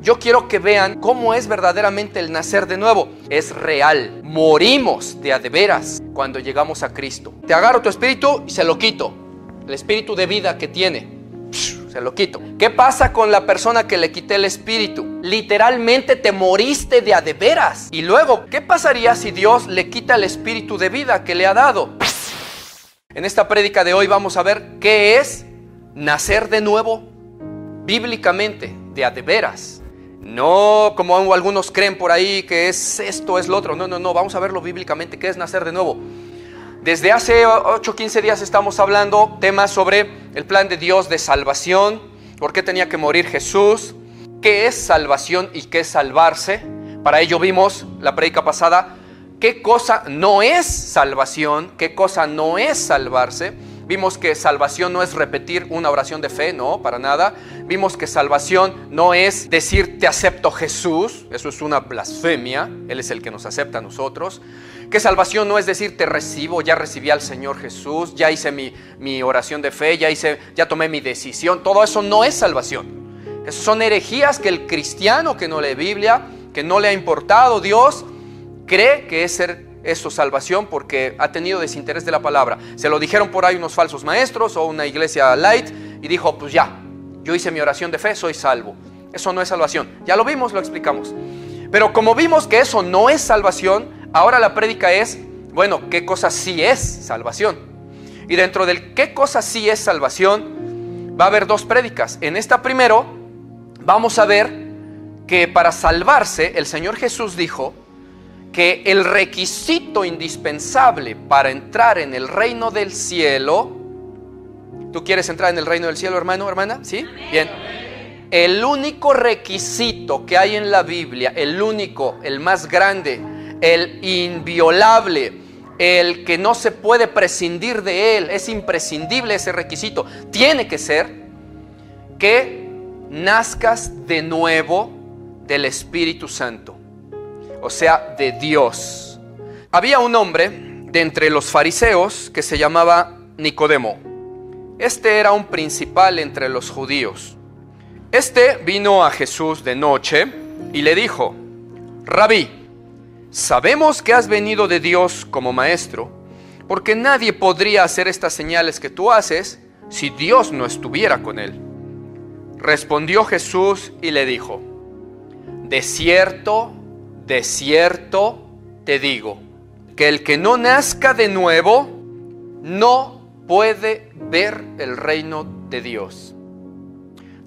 yo quiero que vean cómo es verdaderamente el nacer de nuevo. Es real. Morimos de a de veras cuando llegamos a Cristo. Te agarro tu espíritu y se lo quito. El espíritu de vida que tiene, se lo quito. ¿Qué pasa con la persona que le quité el espíritu? Literalmente te moriste de a de veras. Y luego, ¿qué pasaría si Dios le quita el espíritu de vida que le ha dado? En esta prédica de hoy vamos a ver qué es nacer de nuevo bíblicamente, de a de veras. No como algunos creen por ahí que es esto, es lo otro. No, vamos a verlo bíblicamente, qué es nacer de nuevo. Desde hace 8 o 15 días estamos hablando temas sobre el plan de Dios de salvación, por qué tenía que morir Jesús, qué es salvación y qué es salvarse. Para ello vimos la prédica pasada qué cosa no es salvación, qué cosa no es salvarse. Vimos que salvación no es repetir una oración de fe, no, para nada. Vimos que salvación no es decir te acepto Jesús, eso es una blasfemia, Él es el que nos acepta a nosotros. Que salvación no es decir te recibo, ya recibí al Señor Jesús, ya hice mi oración de fe, ya tomé mi decisión. Todo eso no es salvación. Esas son herejías que el cristiano que no lee Biblia, que no le ha importado Dios, cree que es ser eso salvación porque ha tenido desinterés de la palabra. Se lo dijeron por ahí unos falsos maestros o una iglesia light y dijo, pues ya, yo hice mi oración de fe, soy salvo. Eso no es salvación. Ya lo vimos, lo explicamos. Pero como vimos que eso no es salvación, ahora la prédica es, bueno, ¿qué cosa sí es salvación? Y dentro del qué cosa sí es salvación, va a haber dos prédicas. En esta primero, vamos a ver que para salvarse, el Señor Jesús dijo que el requisito indispensable para entrar en el reino del cielo. ¿Tú quieres entrar en el reino del cielo, hermano, hermana? ¿Sí? Bien. El único requisito que hay en la Biblia, el único, el más grande, el inviolable, el que no se puede prescindir de él, es imprescindible ese requisito, tiene que ser que nazcas de nuevo del Espíritu Santo. O sea, de Dios. Había un hombre de entre los fariseos que se llamaba Nicodemo. Este era un principal entre los judíos. Este vino a Jesús de noche y le dijo: Rabí, sabemos que has venido de Dios como maestro, porque nadie podría hacer estas señales que tú haces si Dios no estuviera con él. Respondió Jesús y le dijo: de cierto te digo, que el que no nazca de nuevo no puede ver el reino de Dios.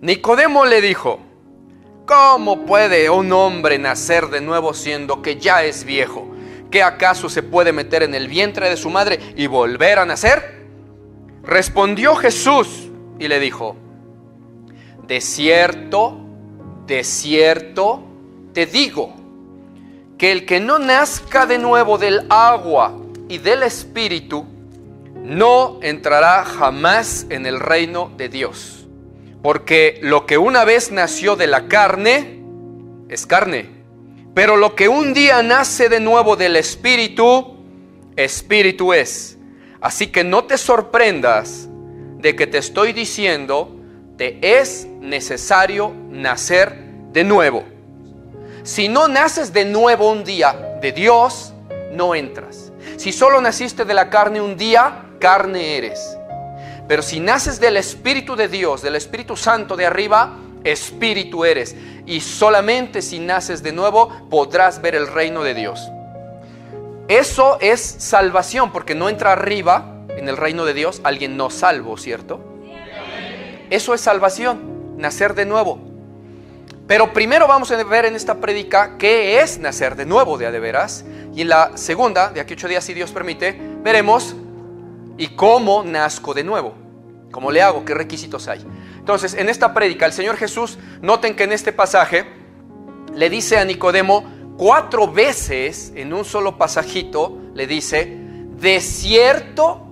Nicodemo le dijo: ¿cómo puede un hombre nacer de nuevo siendo que ya es viejo? ¿Qué acaso se puede meter en el vientre de su madre y volver a nacer? Respondió Jesús y le dijo: de cierto te digo, que el que no nazca de nuevo del agua y del Espíritu no entrará jamás en el reino de Dios. Porque lo que una vez nació de la carne es carne, pero lo que un día nace de nuevo del Espíritu, Espíritu es. Así que no te sorprendas de que te estoy diciendo, te es necesario nacer de nuevo. Si no naces de nuevo un día de Dios, no entras. Si solo naciste de la carne un día, carne eres. Pero si naces del Espíritu de Dios, del Espíritu Santo de arriba, Espíritu eres. Y solamente si naces de nuevo podrás ver el reino de Dios. Eso es salvación, porque no entra arriba en el reino de Dios alguien no salvo, ¿cierto? Eso es salvación, nacer de nuevo. Pero primero vamos a ver en esta prédica qué es nacer de nuevo de a de veras. Y en la segunda, de aquí a 8 días, si Dios permite, veremos y cómo nazco de nuevo. ¿Cómo le hago? ¿Qué requisitos hay? Entonces, en esta prédica, el Señor Jesús, noten que en este pasaje le dice a Nicodemo 4 veces, en un solo pasajito, le dice: de cierto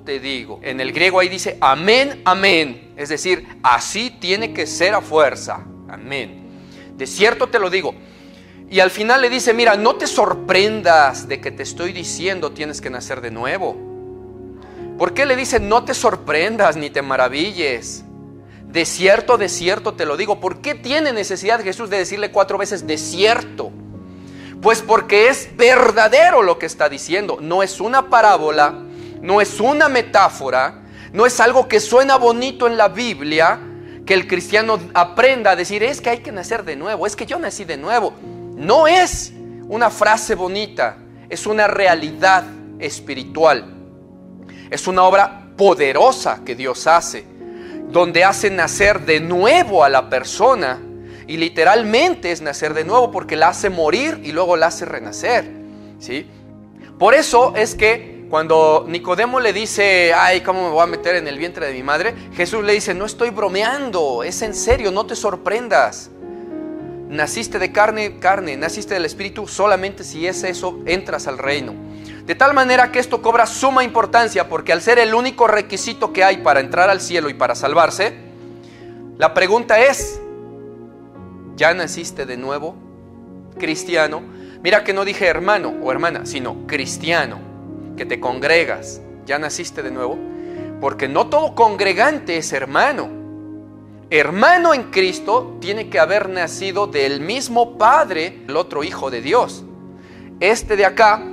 te digo. En el griego ahí dice amén, amén. Es decir, así tiene que ser a fuerza. Amén. De cierto te lo digo. Y al final le dice: mira, no te sorprendas de que te estoy diciendo tienes que nacer de nuevo. ¿Por qué le dice no te sorprendas ni te maravilles? De cierto te lo digo. ¿Por qué tiene necesidad Jesús de decirle 4 veces de cierto? Pues porque es verdadero lo que está diciendo. No es una parábola, no es una metáfora, no es algo que suena bonito en la Biblia, que el cristiano aprenda a decir, es que hay que nacer de nuevo, es que yo nací de nuevo. No es una frase bonita, es una realidad espiritual. Es una obra poderosa que Dios hace, donde hace nacer de nuevo a la persona. Y literalmente es nacer de nuevo, porque la hace morir y luego la hace renacer, ¿sí? Por eso es que cuando Nicodemo le dice, ay, ¿cómo me voy a meter en el vientre de mi madre? Jesús le dice, no estoy bromeando, es en serio, no te sorprendas. Naciste de carne, naciste del Espíritu, solamente si es eso, entras al reino. De tal manera que esto cobra suma importancia, porque al ser el único requisito que hay para entrar al cielo y para salvarse, la pregunta es, ¿ya naciste de nuevo, cristiano? Mira que no dije hermano o hermana, sino cristiano, que te congregas. ¿Ya naciste de nuevo? Porque no todo congregante es hermano. Hermano en Cristo tiene que haber nacido del mismo Padre, el otro Hijo de Dios. Este de acá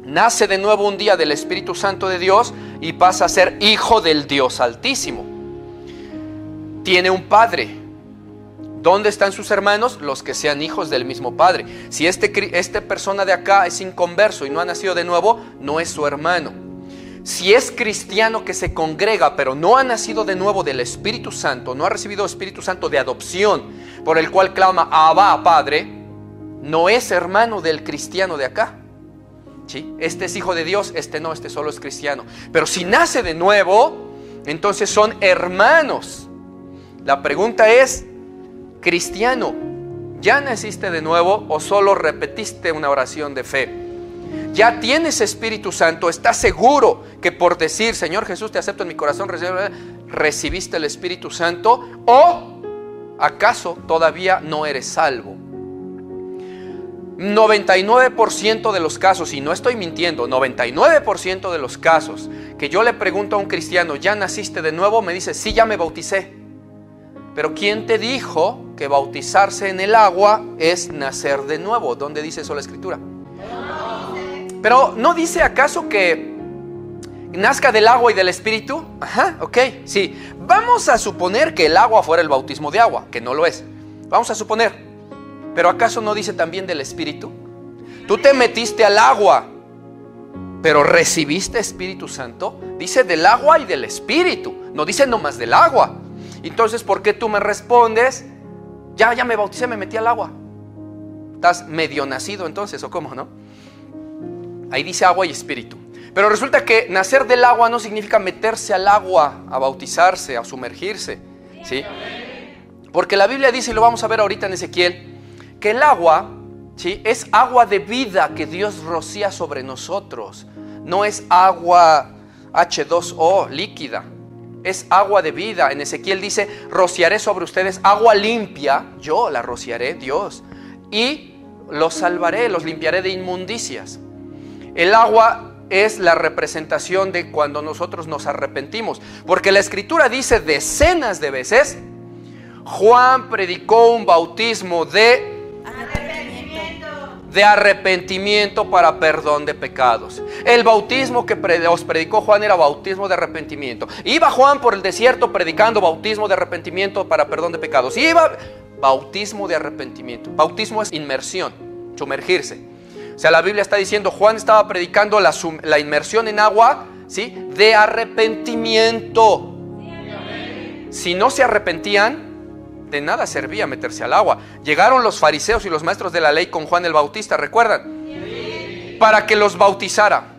nace de nuevo un día del Espíritu Santo de Dios y pasa a ser hijo del Dios Altísimo. Tiene un padre. ¿Dónde están sus hermanos? Los que sean hijos del mismo Padre. Si esta persona de acá es inconverso y no ha nacido de nuevo, no es su hermano. Si es cristiano que se congrega, pero no ha nacido de nuevo del Espíritu Santo, no ha recibido Espíritu Santo de adopción, por el cual clama Abba, Padre, no es hermano del cristiano de acá. ¿Sí? Este es hijo de Dios, este no, este solo es cristiano. Pero si nace de nuevo, entonces son hermanos. La pregunta es, cristiano, ¿ya naciste de nuevo o solo repetiste una oración de fe? ¿Ya tienes Espíritu Santo? ¿Estás seguro que por decir, Señor Jesús, te acepto en mi corazón, recibiste el Espíritu Santo? ¿O acaso todavía no eres salvo? 99% de los casos, y no estoy mintiendo, 99% de los casos que yo le pregunto a un cristiano, ¿ya naciste de nuevo? Me dice, sí, ya me bauticé. Pero ¿quién te dijo que bautizarse en el agua es nacer de nuevo? ¿Dónde dice eso la Escritura? Pero ¿no dice acaso que nazca del agua y del Espíritu? Ajá, ok, sí. Vamos a suponer que el agua fuera el bautismo de agua, que no lo es. Vamos a suponer. Pero ¿acaso no dice también del Espíritu? Tú te metiste al agua, pero recibiste Espíritu Santo. Dice del agua y del Espíritu. No dice nomás del agua. Entonces, ¿por qué tú me respondes? Ya me bauticé, me metí al agua. ¿Estás medio nacido entonces o cómo, no? Ahí dice agua y espíritu. Pero resulta que nacer del agua no significa meterse al agua, a bautizarse, a sumergirse, ¿sí? Porque la Biblia dice, y lo vamos a ver ahorita en Ezequiel, que el agua, ¿sí?, es agua de vida que Dios rocía sobre nosotros. No es agua H2O líquida. Es agua de vida. En Ezequiel dice, rociaré sobre ustedes agua limpia. Yo la rociaré, Dios. Y los salvaré, los limpiaré de inmundicias. El agua es la representación de cuando nosotros nos arrepentimos. Porque la Escritura dice decenas de veces, Juan predicó un bautismo de arrepentimiento para perdón de pecados. El bautismo que os predicó Juan era bautismo de arrepentimiento. Iba Juan por el desierto predicando bautismo de arrepentimiento para perdón de pecados. Bautismo de arrepentimiento. Bautismo es inmersión, sumergirse. O sea, la Biblia está diciendo, Juan estaba predicando la inmersión en agua, ¿sí?, de arrepentimiento. Si no se arrepentían, de nada servía meterse al agua. Llegaron los fariseos y los maestros de la ley con Juan el Bautista, ¿recuerdan? Sí. Para que los bautizara.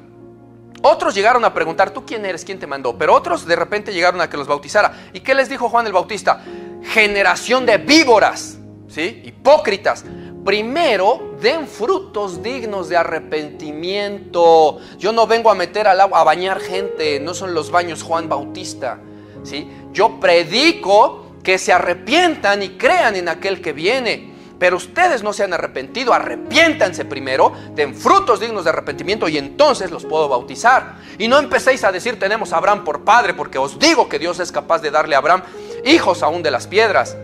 Otros llegaron a preguntar, ¿tú quién eres? ¿Quién te mandó? Pero otros de repente llegaron a que los bautizara. ¿Y qué les dijo Juan el Bautista? Generación de víboras, ¿sí?, hipócritas. Primero, den frutos dignos de arrepentimiento. Yo no vengo a meter al agua, a bañar gente. No son los baños Juan Bautista, ¿sí? Yo predico que se arrepientan y crean en aquel que viene. Pero ustedes no se han arrepentido, arrepiéntanse primero, den frutos dignos de arrepentimiento y entonces los puedo bautizar. Y no empecéis a decir tenemos a Abraham por padre, porque os digo que Dios es capaz de darle a Abraham hijos aún de las piedras,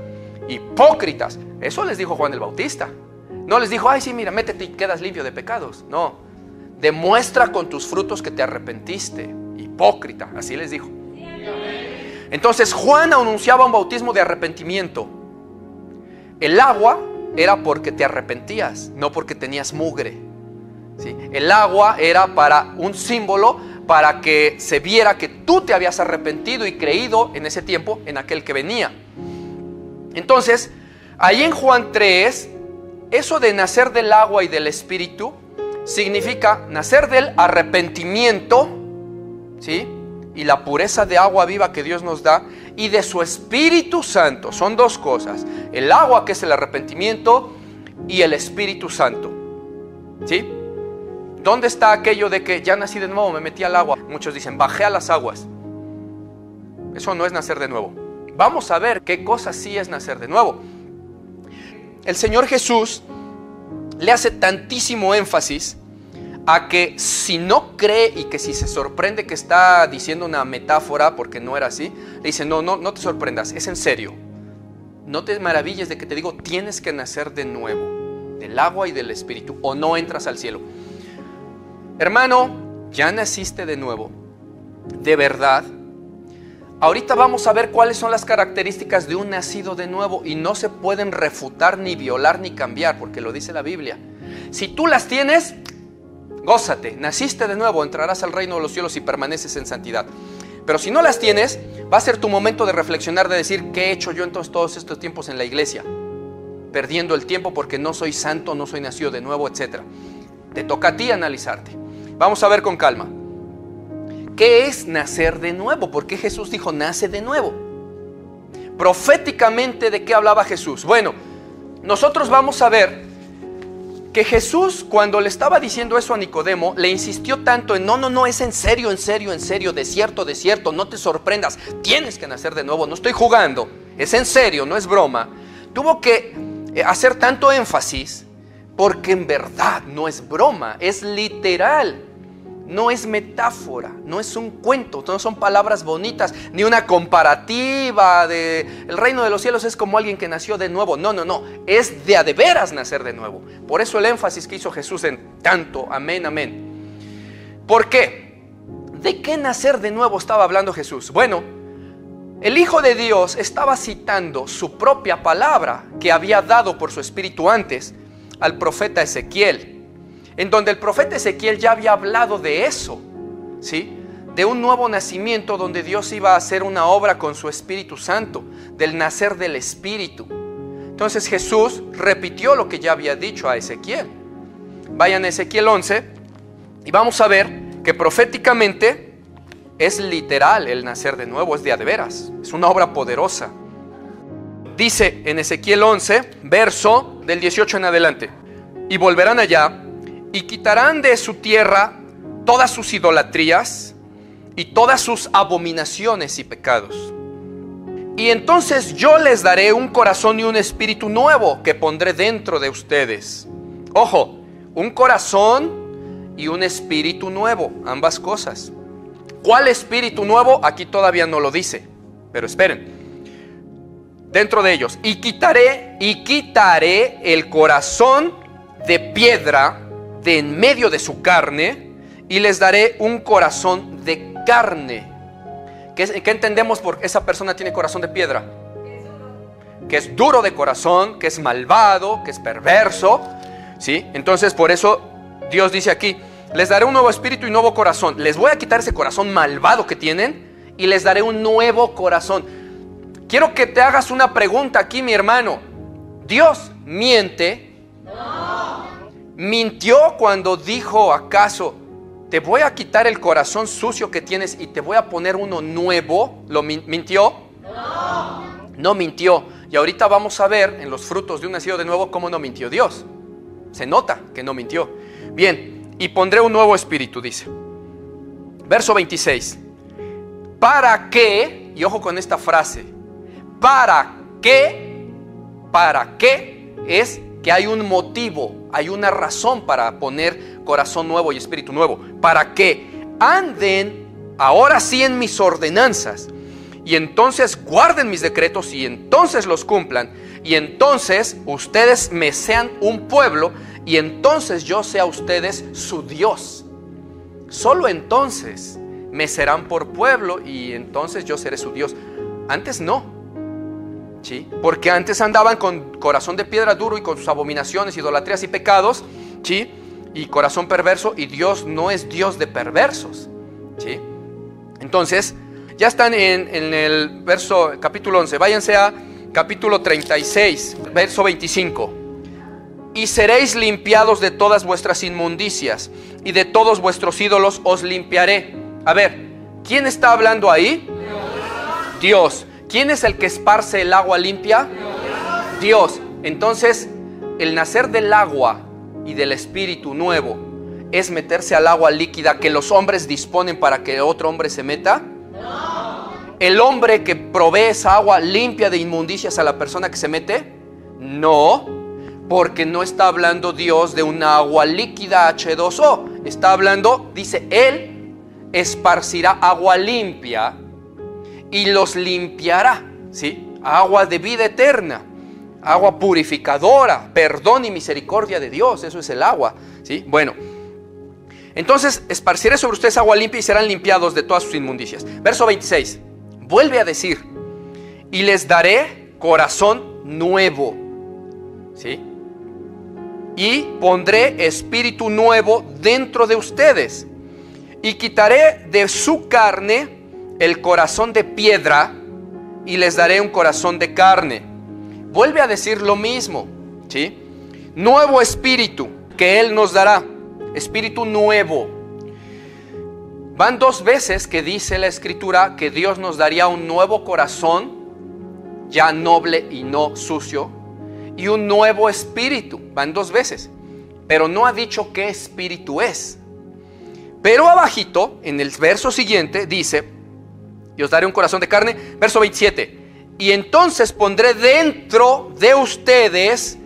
hipócritas. Eso les dijo Juan el Bautista. No les dijo, ay sí, mira, métete y quedas limpio de pecados. No, demuestra con tus frutos que te arrepentiste. Hipócrita, así les dijo. Entonces Juan anunciaba un bautismo de arrepentimiento. El agua era porque te arrepentías, no porque tenías mugre, ¿sí? El agua era para un símbolo, para que se viera que tú te habías arrepentido y creído en ese tiempo en aquel que venía. Entonces, ahí en Juan 3, eso de nacer del agua y del Espíritu significa nacer del arrepentimiento, ¿sí? Y la pureza de agua viva que Dios nos da, y de su Espíritu Santo. Son dos cosas: el agua, que es el arrepentimiento, y el Espíritu Santo, ¿sí? ¿Dónde está aquello de que ya nací de nuevo, me metí al agua? Muchos dicen, bajé a las aguas. Eso no es nacer de nuevo. Vamos a ver qué cosa sí es nacer de nuevo. El Señor Jesús le hace tantísimo énfasis a que si no cree y que si se sorprende que está diciendo una metáfora porque no era así, le dice, no te sorprendas, es en serio. No te maravilles de que te digo, tienes que nacer de nuevo, del agua y del Espíritu, o no entras al cielo. Hermano, ya naciste de nuevo, de verdad. Ahorita vamos a ver cuáles son las características de un nacido de nuevo, y no se pueden refutar, ni violar, ni cambiar, porque lo dice la Biblia. Si tú las tienes, gózate, naciste de nuevo, entrarás al reino de los cielos y permaneces en santidad. Pero si no las tienes, va a ser tu momento de reflexionar, de decir, ¿qué he hecho yo entonces todos estos tiempos en la iglesia? Perdiendo el tiempo porque no soy santo, no soy nacido de nuevo, etc. Te toca a ti analizarte. Vamos a ver con calma. ¿Qué es nacer de nuevo? ¿Por qué Jesús dijo nace de nuevo? Proféticamente, ¿de qué hablaba Jesús? Bueno, nosotros vamos a ver que Jesús, cuando le estaba diciendo eso a Nicodemo, le insistió tanto en no, es en serio, de cierto, no te sorprendas, tienes que nacer de nuevo, no estoy jugando, es en serio, no es broma. Tuvo que hacer tanto énfasis porque en verdad no es broma, es literal. No es metáfora, no es un cuento, no son palabras bonitas, ni una comparativa de el reino de los cielos es como alguien que nació de nuevo. No, es de a de veras nacer de nuevo. Por eso el énfasis que hizo Jesús en tanto, amén, amén. ¿Por qué? ¿De qué nacer de nuevo estaba hablando Jesús? Bueno, el Hijo de Dios estaba citando su propia palabra que había dado por su Espíritu antes al profeta Ezequiel, en donde el profeta Ezequiel ya había hablado de eso, ¿sí? De un nuevo nacimiento donde Dios iba a hacer una obra con su Espíritu Santo, del nacer del Espíritu. Entonces Jesús repitió lo que ya había dicho a Ezequiel. Vayan a Ezequiel 11 y vamos a ver que proféticamente es literal el nacer de nuevo, es de a de veras, es una obra poderosa. Dice en Ezequiel 11, verso del 18 en adelante, y volverán allá y quitarán de su tierra todas sus idolatrías y todas sus abominaciones y pecados. Y entonces yo les daré un corazón y un espíritu nuevo que pondré dentro de ustedes. Ojo, un corazón y un espíritu nuevo, ambas cosas. ¿Cuál espíritu nuevo? Aquí todavía no lo dice, pero esperen. Dentro de ellos, y quitaré el corazón de piedra de en medio de su carne, y les daré un corazón de carne. ¿Qué entendemos por esa persona tiene corazón de piedra? Que es duro de corazón, que es malvado, que es perverso, ¿sí? Entonces por eso Dios dice aquí, les daré un nuevo espíritu y nuevo corazón. Les voy a quitar ese corazón malvado que tienen y les daré un nuevo corazón. Quiero que te hagas una pregunta aquí, mi hermano. ¿Dios miente? No. ¿Mintió cuando dijo acaso, te voy a quitar el corazón sucio que tienes y te voy a poner uno nuevo? ¿Lo mintió? No. No mintió. Y ahorita vamos a ver en los frutos de un nacido de nuevo cómo no mintió Dios. Se nota que no mintió. Bien, y pondré un nuevo espíritu, dice. Verso 26. ¿Para qué? Y ojo con esta frase. ¿Para qué? ¿Para qué? Es que hay un motivo, hay una razón para poner corazón nuevo y espíritu nuevo. Para que anden ahora sí en mis ordenanzas y entonces guarden mis decretos y entonces los cumplan, y entonces ustedes me sean un pueblo y entonces yo sea ustedes su Dios. Solo entonces me serán por pueblo y entonces yo seré su Dios. Antes no, ¿sí? Porque antes andaban con corazón de piedra duro y con sus abominaciones, idolatrías y pecados, ¿sí? Y corazón perverso, y Dios no es Dios de perversos, ¿sí? Entonces ya están en el capítulo 11. Váyanse a capítulo 36, verso 25. Y seréis limpiados de todas vuestras inmundicias, y de todos vuestros ídolos os limpiaré. A ver, ¿quién está hablando ahí? Dios. ¿Quién es el que esparce el agua limpia? Dios. Entonces, el nacer del agua y del espíritu nuevo es meterse al agua líquida que los hombres disponen para que otro hombre se meta. ¿El hombre que provee esa agua limpia de inmundicias a la persona que se mete? No, porque no está hablando Dios de una agua líquida H2O. Está hablando, dice, Él esparcirá agua limpia y los limpiará, ¿sí? Agua de vida eterna, agua purificadora, perdón y misericordia de Dios. Eso es el agua, ¿sí? Bueno, entonces esparciré sobre ustedes agua limpia y serán limpiados de todas sus inmundicias. Verso 26. Vuelve a decir, y les daré corazón nuevo, ¿sí? Y pondré espíritu nuevo dentro de ustedes, y quitaré de su carne el corazón de piedra, y les daré un corazón de carne. Vuelve a decir lo mismo, ¿sí? Nuevo espíritu que Él nos dará, espíritu nuevo. Van dos veces que dice la Escritura que Dios nos daría un nuevo corazón, ya noble y no sucio, y un nuevo espíritu. Van dos veces, pero no ha dicho qué espíritu es. Pero abajito, en el verso siguiente, dice, y os daré un corazón de carne. Verso 27, y entonces pondré dentro de ustedes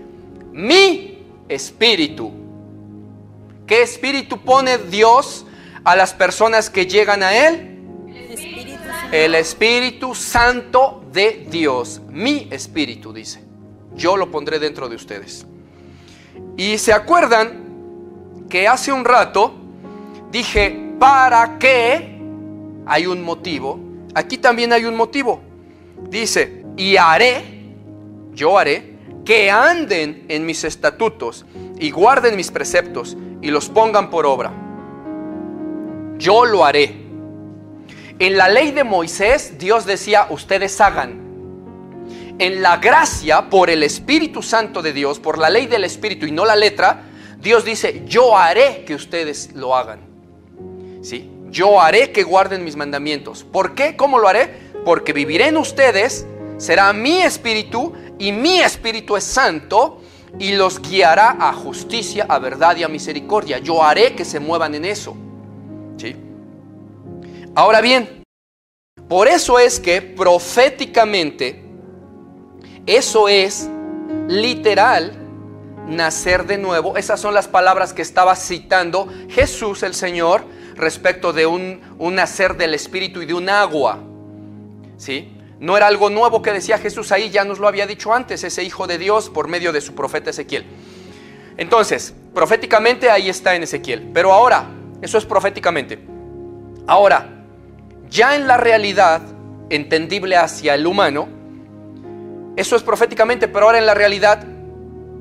mi espíritu. ¿Qué espíritu pone Dios a las personas que llegan a Él? El Espíritu Santo de Dios. Mi espíritu, dice. Yo lo pondré dentro de ustedes. Y se acuerdan que hace un rato dije, ¿para qué? Hay un motivo. Aquí también hay un motivo. Dice, y yo haré que anden en mis estatutos y guarden mis preceptos y los pongan por obra. Yo lo haré. En la ley de Moisés, Dios decía, ustedes hagan. En la gracia, por el Espíritu Santo de Dios, por la ley del Espíritu y no la letra, Dios dice, yo haré que ustedes lo hagan. ¿Sí? Yo haré que guarden mis mandamientos. ¿Por qué? ¿Cómo lo haré? Porque viviré en ustedes, será mi espíritu, y mi espíritu es santo, y los guiará a justicia, a verdad y a misericordia. Yo haré que se muevan en eso. ¿Sí? Ahora bien, por eso es que proféticamente, eso es literal, nacer de nuevo. Esas son las palabras que estaba citando Jesús el Señor respecto de un nacer del Espíritu y de un agua. ¿Sí? No era algo nuevo que decía Jesús ahí, ya nos lo había dicho antes ese Hijo de Dios por medio de su profeta Ezequiel. Entonces, proféticamente ahí está en Ezequiel. Pero ahora, eso es proféticamente. Ahora, ya en la realidad, entendible hacia el humano, eso es proféticamente, pero ahora en la realidad,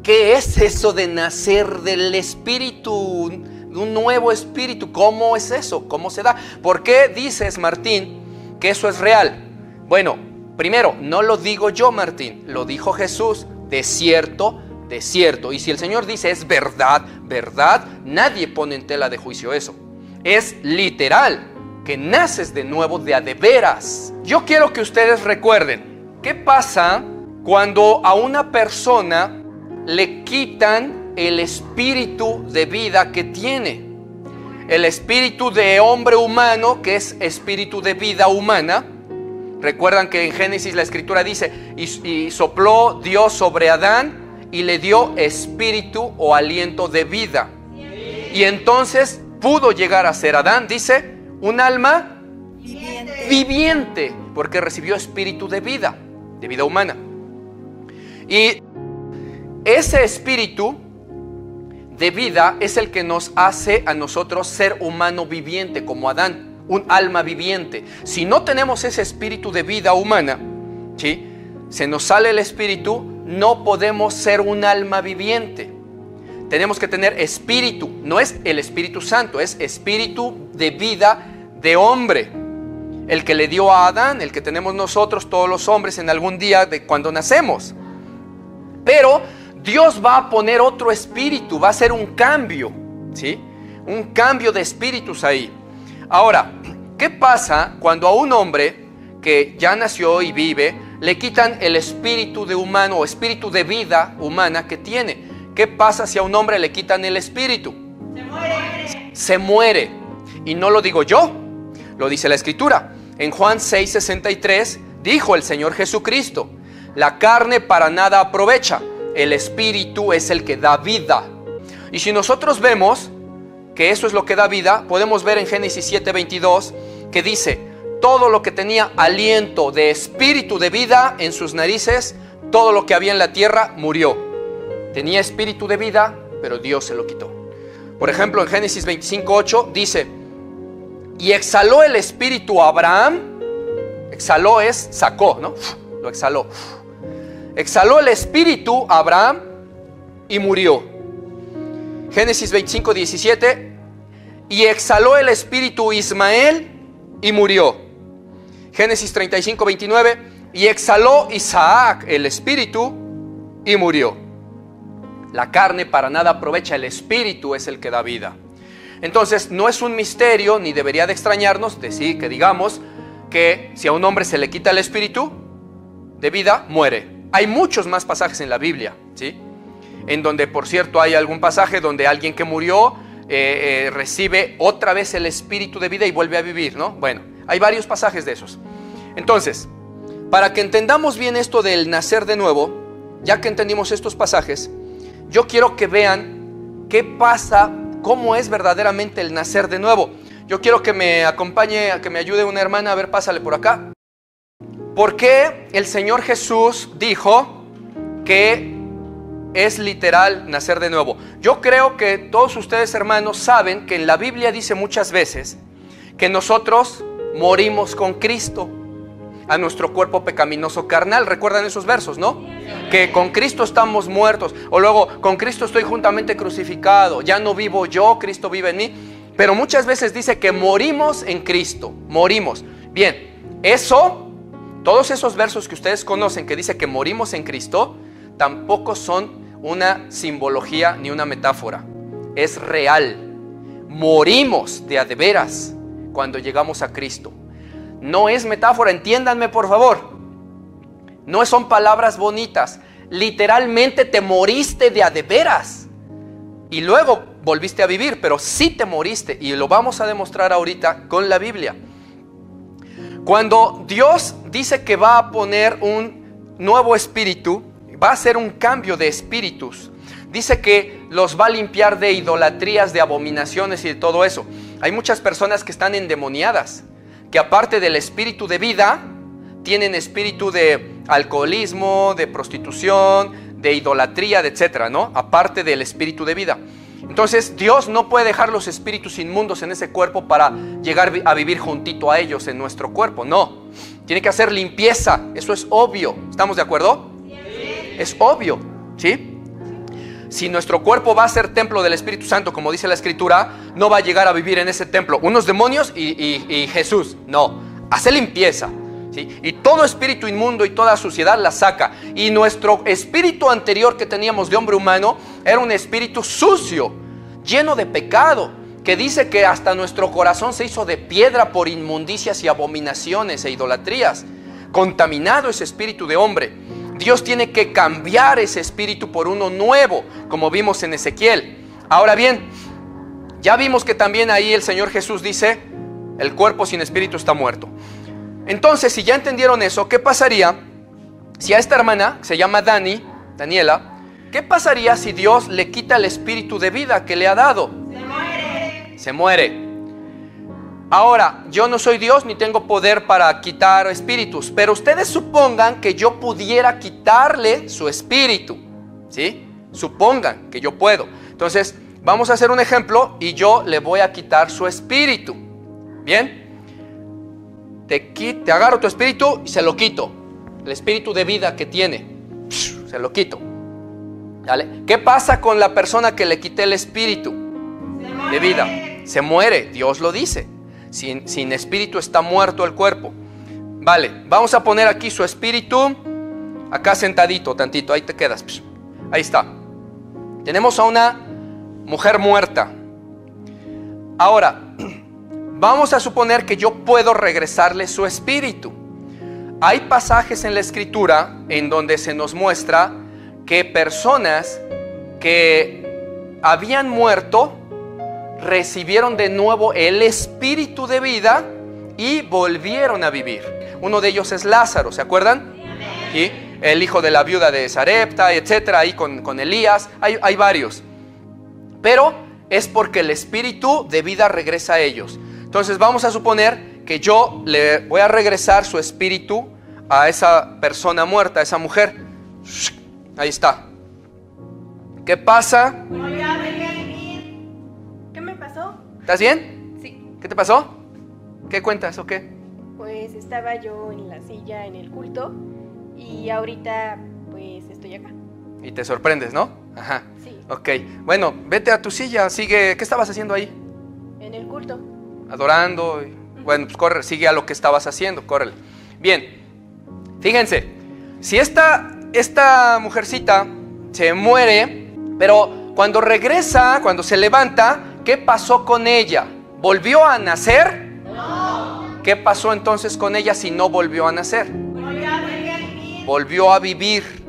¿qué es eso de nacer del Espíritu? Un nuevo Espíritu. ¿Cómo es eso? ¿Cómo se da? ¿Por qué dices, Martín, que eso es real? Bueno, primero, no lo digo yo, Martín, lo dijo Jesús, de cierto, de cierto. Y si el Señor dice es verdad, verdad, nadie pone en tela de juicio eso. Es literal, que naces de nuevo de a de veras. Yo quiero que ustedes recuerden, ¿qué pasa cuando a una persona le quitan el espíritu de vida que tiene? El espíritu de hombre humano, que es espíritu de vida humana. Recuerdan que en Génesis la Escritura dice, y sopló Dios sobre Adán y le dio espíritu o aliento de vida. Y entonces pudo llegar a ser Adán, dice, un alma viviente. porque recibió espíritu de vida humana. Y ese espíritu de vida es el que nos hace a nosotros ser humano viviente, como Adán, un alma viviente. Si no tenemos ese espíritu de vida humana, ¿sí?, se nos sale el espíritu, no podemos ser un alma viviente. Tenemos que tener espíritu, no es el Espíritu Santo, es espíritu de vida de hombre, el que le dio a Adán, el que tenemos nosotros, todos los hombres, en algún día de cuando nacemos. Pero Dios va a poner otro espíritu, va a hacer un cambio, ¿sí?, un cambio de espíritus ahí. Ahora, ¿qué pasa cuando a un hombre que ya nació y vive le quitan el espíritu de humano o espíritu de vida humana que tiene? ¿Qué pasa si a un hombre le quitan el espíritu? Se muere. Se muere. Y no lo digo yo, lo dice la Escritura. En Juan 6:63 dijo el Señor Jesucristo: la carne para nada aprovecha, el espíritu es el que da vida. Y si nosotros vemos que eso es lo que da vida, podemos ver en Génesis 7:22 que dice: todo lo que tenía aliento de espíritu de vida en sus narices, todo lo que había en la tierra murió. Tenía espíritu de vida, pero Dios se lo quitó. Por ejemplo, en Génesis 25:8 dice: y exhaló el espíritu a Abraham. Exhaló es sacó, ¿no? Lo exhaló. Exhaló el espíritu a Abraham y murió. Génesis 25:17: y exhaló el espíritu Ismael y murió. Génesis 35:29: y exhaló Isaac el espíritu y murió. La carne para nada aprovecha, el espíritu es el que da vida. Entonces no es un misterio, ni debería de extrañarnos decir que digamos que si a un hombre se le quita el espíritu de vida, muere. Hay muchos más pasajes en la Biblia, ¿sí?, en donde, por cierto, hay algún pasaje donde alguien que murió recibe otra vez el espíritu de vida y vuelve a vivir, ¿no? Bueno, hay varios pasajes de esos. Entonces, para que entendamos bien esto del nacer de nuevo, ya que entendimos estos pasajes, yo quiero que vean qué pasa, cómo es verdaderamente el nacer de nuevo. Yo quiero que me acompañe, que me ayude una hermana. A ver, pásale por acá. ¿Por qué el Señor Jesús dijo que es literal nacer de nuevo? Yo creo que todos ustedes, hermanos, saben que en la Biblia dice muchas veces que nosotros morimos con Cristo a nuestro cuerpo pecaminoso carnal. ¿Recuerdan esos versos, no? Que con Cristo estamos muertos, o luego con Cristo estoy juntamente crucificado, ya no vivo yo, Cristo vive en mí. Pero muchas veces dice que morimos en Cristo, morimos. Bien, eso, todos esos versos que ustedes conocen que dice que morimos en Cristo, tampoco son una simbología ni una metáfora. Es real. Morimos de a de veras cuando llegamos a Cristo. No es metáfora, entiéndanme por favor. No son palabras bonitas. Literalmente te moriste de a de veras. Y luego volviste a vivir, pero sí te moriste. Y lo vamos a demostrar ahorita con la Biblia. Cuando Dios dice que va a poner un nuevo espíritu, va a hacer un cambio de espíritus. Dice que los va a limpiar de idolatrías, de abominaciones y de todo eso. Hay muchas personas que están endemoniadas, que aparte del espíritu de vida, tienen espíritu de alcoholismo, de prostitución, de idolatría, de etcétera, ¿no? Aparte del espíritu de vida. Entonces Dios no puede dejar los espíritus inmundos en ese cuerpo para llegar a vivir juntito a ellos en nuestro cuerpo. No, tiene que hacer limpieza. Eso es obvio. ¿Estamos de acuerdo? Sí. Es obvio, ¿sí? Si nuestro cuerpo va a ser templo del Espíritu Santo, como dice la Escritura, no va a llegar a vivir en ese templo unos demonios y Jesús. No, hace limpieza, ¿sí? Y todo espíritu inmundo y toda suciedad la saca. Y nuestro espíritu anterior que teníamos de hombre humano era un espíritu sucio, lleno de pecado, que dice que hasta nuestro corazón se hizo de piedra por inmundicias y abominaciones e idolatrías. Contaminado ese espíritu de hombre. Dios tiene que cambiar ese espíritu por uno nuevo, como vimos en Ezequiel. Ahora bien, ya vimos que también ahí el Señor Jesús dice: el cuerpo sin espíritu está muerto. Entonces, si ya entendieron eso, ¿qué pasaría si a esta hermana, que se llama Daniela, qué pasaría si Dios le quita el espíritu de vida que le ha dado? Se muere. Se muere. Ahora, yo no soy Dios ni tengo poder para quitar espíritus, pero ustedes supongan que yo pudiera quitarle su espíritu, ¿sí? Supongan que yo puedo. Entonces, vamos a hacer un ejemplo y yo le voy a quitar su espíritu. ¿Bien? Te agarro tu espíritu y se lo quito. El espíritu de vida que tiene, se lo quito. ¿Vale? ¿Qué pasa con la persona que le quité el espíritu de vida? Se muere, Dios lo dice. Sin espíritu está muerto el cuerpo. Vale, vamos a poner aquí su espíritu, acá sentadito tantito, ahí te quedas. Ahí está. Tenemos a una mujer muerta. Ahora, vamos a suponer que yo puedo regresarle su espíritu. Hay pasajes en la Escritura en donde se nos muestra que personas que habían muerto recibieron de nuevo el espíritu de vida y volvieron a vivir. Uno de ellos es Lázaro, ¿se acuerdan? ¿Sí? El hijo de la viuda de Sarepta, etcétera, ahí con Elías, hay varios. Pero es porque el espíritu de vida regresa a ellos. Entonces vamos a suponer que yo le voy a regresar su espíritu a esa persona muerta, a esa mujer. Ahí está. ¿Qué pasa? ¿Qué me pasó? ¿Estás bien? Sí. ¿Qué te pasó? ¿Qué cuentas o qué? Pues estaba yo en la silla en el culto y ahorita pues estoy acá. Y te sorprendes, ¿no? Ajá. Sí. Ok. Bueno, vete a tu silla, sigue. ¿Qué estabas haciendo ahí? En el culto. Adorando. Bueno, pues corre, sigue a lo que estabas haciendo, córrele. Bien. Fíjense, si esta mujercita se muere, pero cuando regresa, cuando se levanta, ¿qué pasó con ella? ¿Volvió a nacer? No. ¿Qué pasó entonces con ella si no volvió a nacer? Volvió a vivir.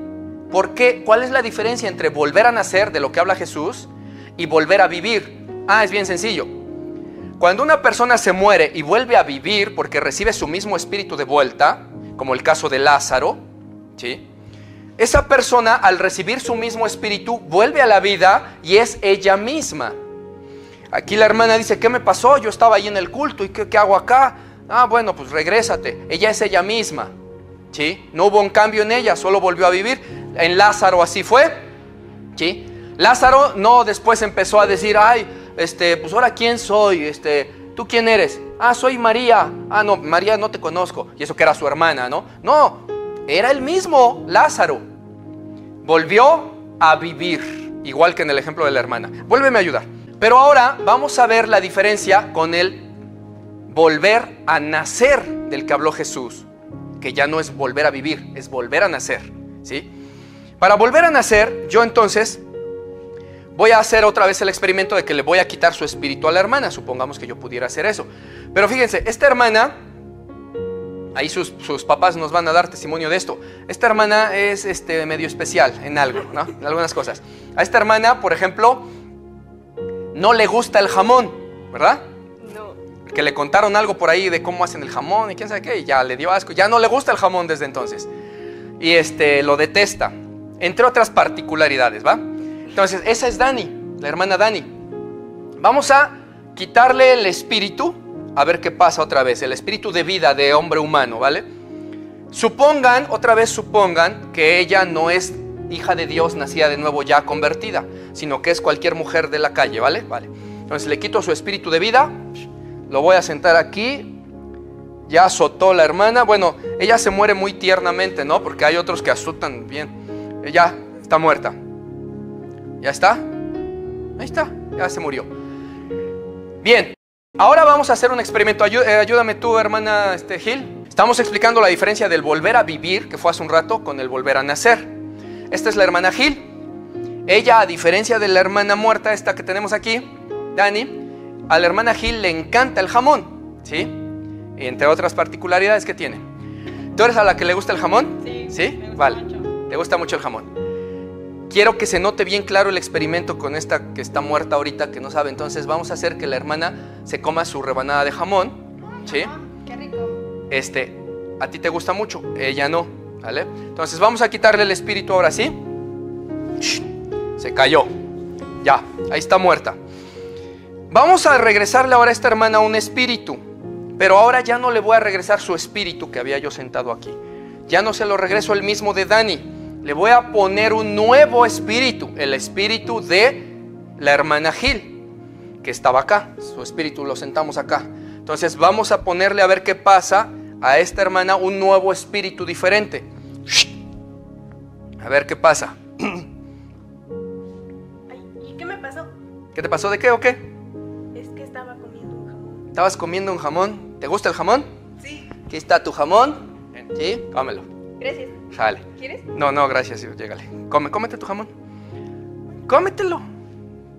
¿Por qué? ¿Cuál es la diferencia entre volver a nacer, de lo que habla Jesús, y volver a vivir? Es bien sencillo. Cuando una persona se muere y vuelve a vivir porque recibe su mismo espíritu de vuelta, como el caso de Lázaro, ¿sí? Esa persona, al recibir su mismo espíritu, vuelve a la vida y es ella misma. Aquí la hermana dice, ¿qué me pasó? Yo estaba ahí en el culto y ¿qué hago acá? Bueno, pues regrésate. Ella es ella misma, ¿sí? No hubo un cambio en ella, solo volvió a vivir. En Lázaro así fue, ¿sí? Lázaro no después empezó a decir, pues ahora ¿quién soy? ¿Tú quién eres? Soy María. No, María no te conozco. Y eso que era su hermana, ¿no? No, era el mismo Lázaro. Volvió a vivir, igual que en el ejemplo de la hermana. Vuélveme a ayudar. Pero ahora vamos a ver la diferencia con el volver a nacer del que habló Jesús, que ya no es volver a vivir, es volver a nacer, ¿sí? Para volver a nacer, yo entonces voy a hacer otra vez el experimento de que le voy a quitar su espíritu a la hermana. Supongamos que yo pudiera hacer eso. Pero fíjense, esta hermana, ahí sus papás nos van a dar testimonio de esto. Esta hermana es medio especial en algo, ¿no? En algunas cosas. A esta hermana, por ejemplo, no le gusta el jamón, ¿verdad? No. Que le contaron algo por ahí de cómo hacen el jamón y quién sabe qué, y ya le dio asco. Ya no le gusta el jamón desde entonces. Y lo detesta, entre otras particularidades, ¿va? Entonces, esa es Dani, la hermana Dani. Vamos a quitarle el espíritu, a ver qué pasa otra vez, el espíritu de vida de hombre humano, ¿vale? Supongan que ella no es hija de Dios, nacida de nuevo ya convertida, sino que es cualquier mujer de la calle, ¿vale? Vale. Entonces le quito su espíritu de vida, lo voy a sentar aquí, ya azotó la hermana. Bueno, ella se muere muy tiernamente, ¿no? Porque hay otros que azotan bien. Ella está muerta. ¿Ya está? Ahí está, ya se murió. Bien, ahora vamos a hacer un experimento. Ayúdame tú, hermana Gil. Estamos explicando la diferencia del volver a vivir, que fue hace un rato, con el volver a nacer. Esta es la hermana Gil. Ella, a diferencia de la hermana muerta, esta que tenemos aquí, Dani, a la hermana Gil le encanta el jamón, ¿sí? Entre otras particularidades que tiene. ¿Tú eres a la que le gusta el jamón? Sí. ¿Sí? Me gusta Vale. mucho. ¿Te gusta mucho el jamón? Quiero que se note bien claro el experimento con esta que está muerta ahorita, que no sabe. Entonces vamos a hacer que la hermana se coma su rebanada de jamón, ¿sí? Qué rico. A ti te gusta mucho, ella no, ¿vale? Entonces vamos a quitarle el espíritu ahora, ¿sí? Se cayó. Ya, ahí está muerta. Vamos a regresarle ahora a esta hermana un espíritu. Pero ahora ya no le voy a regresar su espíritu que había yo sentado aquí. Ya no se lo regreso el mismo de Dani. Le voy a poner un nuevo espíritu, el espíritu de la hermana Gil, que estaba acá. Su espíritu lo sentamos acá. Entonces vamos a ponerle a ver qué pasa a esta hermana, un nuevo espíritu diferente. A ver qué pasa. Ay, ¿y qué me pasó? ¿Qué te pasó? ¿De qué o qué? Es que estaba comiendo un jamón. ¿Estabas comiendo un jamón? ¿Te gusta el jamón? Sí. Aquí está tu jamón. Sí, cómelo. Gracias. Sale. ¿Quieres? No, gracias, llégale. Cómete tu jamón. Cómetelo.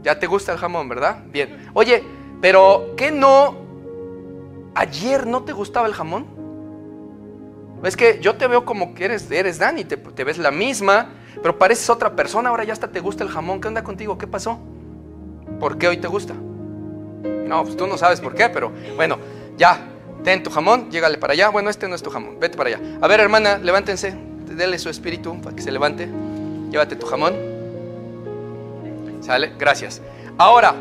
Ya te gusta el jamón, ¿verdad? Bien. Oye, pero ¿qué no? ¿Ayer no te gustaba el jamón? Es que yo te veo como que eres Dani, te ves la misma, pero pareces otra persona, ahora ya hasta te gusta el jamón. ¿Qué onda contigo? ¿Qué pasó? ¿Por qué hoy te gusta? No, pues tú no sabes por qué, pero bueno, ya, ten tu jamón, llégale para allá. Bueno, este no es tu jamón, vete para allá. A ver, hermana, levántense, dele su espíritu para que se levante. Llévate tu jamón. ¿Sale? Gracias. Ahora,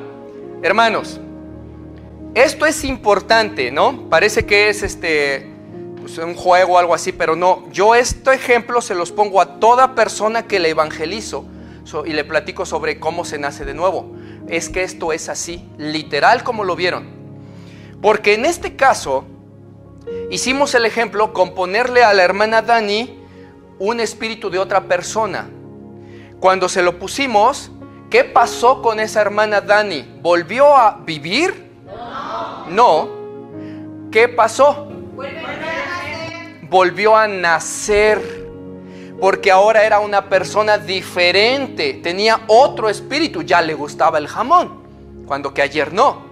hermanos, esto es importante, ¿no? Parece que es pues un juego o algo así, pero no. Yo este ejemplo se los pongo a toda persona que le evangelizo y le platico sobre cómo se nace de nuevo. Es que esto es así, literal como lo vieron. Porque en este caso, hicimos el ejemplo con ponerle a la hermana Dani un espíritu de otra persona. Cuando se lo pusimos, ¿qué pasó con esa hermana Dani? ¿Volvió a vivir? No. ¿Qué pasó? Volvió a nacer, porque ahora era una persona diferente, tenía otro espíritu, ya le gustaba el jamón, cuando que ayer no,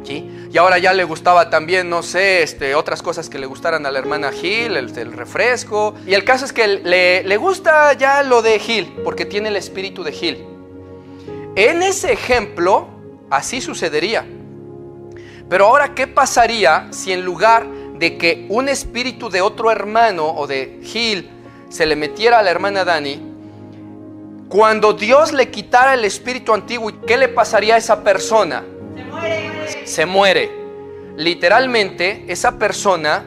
¿sí? Y ahora ya le gustaba también, no sé, otras cosas que le gustaran a la hermana Gil, el refresco, y el caso es que le gusta ya lo de Gil, porque tiene el espíritu de Gil. En ese ejemplo, así sucedería. Pero ahora, ¿qué pasaría si en lugar de que un espíritu de otro hermano o de Gil se le metiera a la hermana Dani, cuando Dios le quitara el espíritu antiguo, ¿qué le pasaría a esa persona? Se muere. Literalmente, esa persona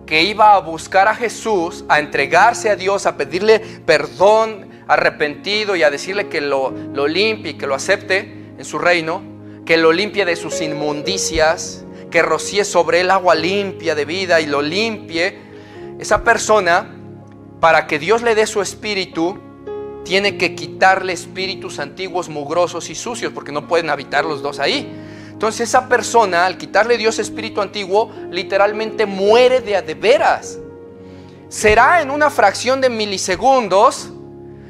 que iba a buscar a Jesús, a entregarse a Dios, a pedirle perdón, arrepentido y a decirle que lo limpie y que lo acepte en su reino, que lo limpie de sus inmundicias, que rocíe sobre él agua limpia de vida y lo limpie. Esa persona, para que Dios le dé su espíritu, tiene que quitarle espíritus antiguos, mugrosos y sucios, porque no pueden habitar los dos ahí. Entonces esa persona, al quitarle Dios espíritu antiguo, literalmente muere de a de veras. Será en una fracción de milisegundos,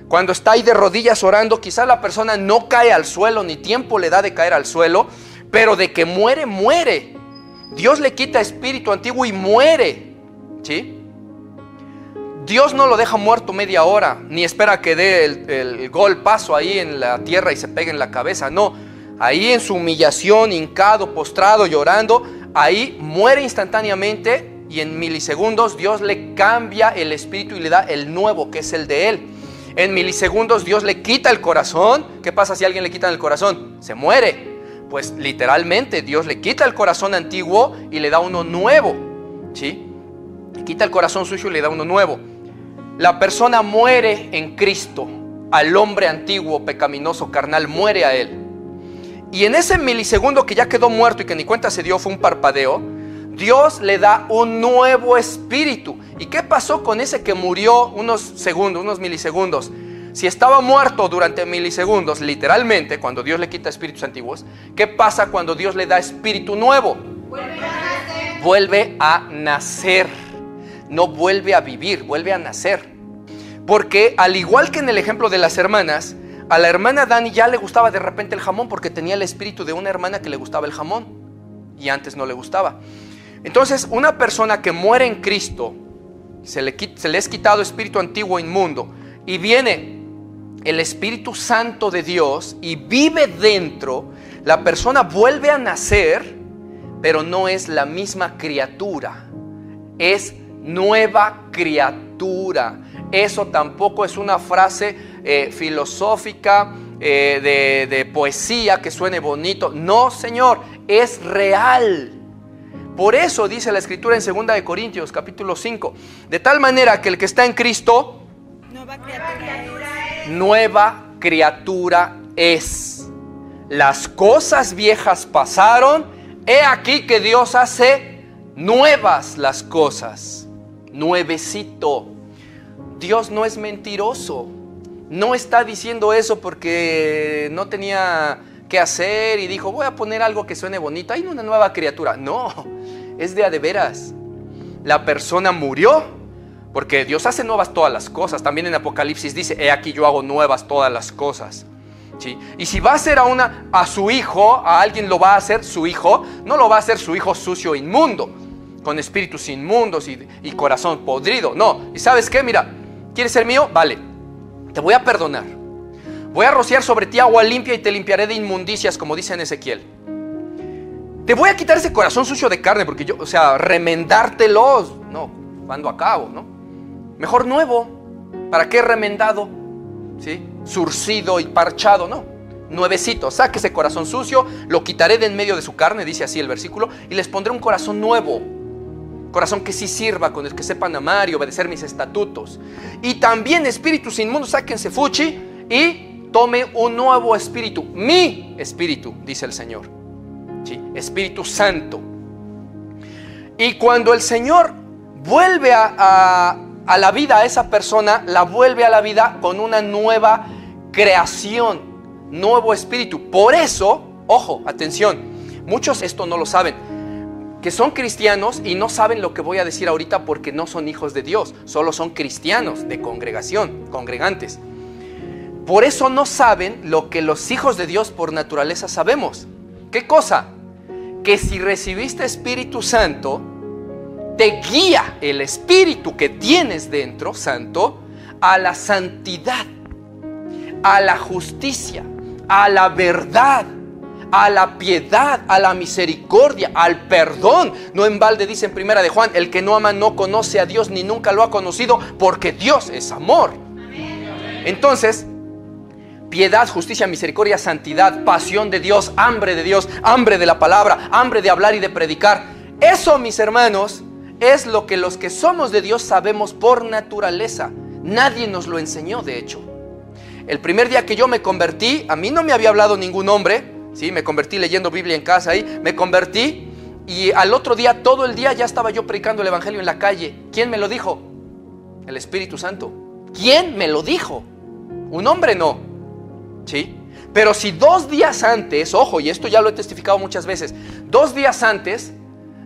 cuando está ahí de rodillas orando, quizás la persona no cae al suelo, ni tiempo le da de caer al suelo, pero de que muere, muere. Dios le quita espíritu antiguo y muere, ¿sí? Dios no lo deja muerto media hora, ni espera que dé el gol paso ahí en la tierra y se pegue en la cabeza, no. Ahí en su humillación, hincado, postrado, llorando, ahí muere instantáneamente y en milisegundos Dios le cambia el espíritu y le da el nuevo, que es el de él. En milisegundos Dios le quita el corazón. ¿Qué pasa si a alguien le quitan el corazón? Se muere. Pues literalmente Dios le quita el corazón antiguo y le da uno nuevo, ¿sí? Le quita el corazón sucio y le da uno nuevo. La persona muere en Cristo. Al hombre antiguo, pecaminoso, carnal, muere a él. Y en ese milisegundo que ya quedó muerto y que ni cuenta se dio, fue un parpadeo, Dios le da un nuevo espíritu. ¿Y qué pasó con ese que murió unos segundos, unos milisegundos? Si estaba muerto durante milisegundos, literalmente, cuando Dios le quita espíritus antiguos, ¿qué pasa cuando Dios le da espíritu nuevo? Vuelve a nacer. Vuelve a nacer. No vuelve a vivir, vuelve a nacer. Porque al igual que en el ejemplo de las hermanas, a la hermana Dani ya le gustaba de repente el jamón porque tenía el espíritu de una hermana que le gustaba el jamón y antes no le gustaba. Entonces, una persona que muere en Cristo, se le es quitado espíritu antiguo inmundo y viene el Espíritu Santo de Dios y vive dentro, la persona vuelve a nacer, pero no es la misma criatura, es nueva criatura. Eso tampoco es una frase filosófica, de poesía que suene bonito. No, Señor, es real. Por eso dice la Escritura en 2 de Corintios capítulo 5, de tal manera que el que está en Cristo, nueva criatura es. Las cosas viejas pasaron, he aquí que Dios hace nuevas las cosas. Nuevecito. Dios no es mentiroso. No está diciendo eso porque no tenía que hacer y dijo, voy a poner algo que suene bonito. Hay una nueva criatura. No, es de a de veras. La persona murió porque Dios hace nuevas todas las cosas. También en Apocalipsis dice, he aquí yo hago nuevas todas las cosas. ¿Sí? Y si va a hacer a su hijo, a alguien lo va a hacer su hijo, no lo va a hacer su hijo sucio, inmundo, con espíritus inmundos y corazón podrido. No, ¿y sabes qué? Mira, ¿quieres ser mío? Vale, te voy a perdonar. Voy a rociar sobre ti agua limpia y te limpiaré de inmundicias, como dice en Ezequiel. Te voy a quitar ese corazón sucio de carne, porque yo, remendártelo, no, cuando acabo, ¿no? Mejor nuevo. ¿Para qué remendado? ¿Sí? Surcido y parchado, no. Nuevecito, saque ese corazón sucio, lo quitaré de en medio de su carne, dice así el versículo, y les pondré un corazón nuevo. Corazón que sí sirva, con el que sepan amar y obedecer mis estatutos. Y también espíritus inmundos, sáquense fuchi y tome un nuevo espíritu. Mi espíritu, dice el Señor. ¿Sí? Espíritu Santo. Y cuando el Señor vuelve a la vida a esa persona, la vuelve a la vida con una nueva creación, nuevo espíritu. Por eso, ojo, atención, muchos esto no lo saben, que son cristianos y no saben lo que voy a decir ahorita porque no son hijos de Dios, solo son cristianos de congregación, congregantes. Por eso no saben lo que los hijos de Dios por naturaleza sabemos. ¿Qué cosa? Que si recibiste Espíritu Santo, te guía el Espíritu que tienes dentro, Santo, a la santidad, a la justicia, a la verdad, a la piedad, a la misericordia, al perdón. No en balde dice en 1 de Juan, el que no ama no conoce a Dios ni nunca lo ha conocido, porque Dios es amor. Entonces, piedad, justicia, misericordia, santidad, pasión de Dios, hambre de la palabra, hambre de hablar y de predicar. Eso, mis hermanos, es lo que los que somos de Dios sabemos por naturaleza. Nadie nos lo enseñó, de hecho. El primer día que yo me convertí, a mí no me había hablado ningún hombre, ¿sí? Me convertí leyendo Biblia en casa ahí, me convertí y al otro día, todo el día ya estaba yo predicando el evangelio en la calle. ¿Quién me lo dijo? El Espíritu Santo. ¿Quién me lo dijo? Un hombre no, ¿sí? Pero si 2 días antes, ojo, y esto ya lo he testificado muchas veces, 2 días antes,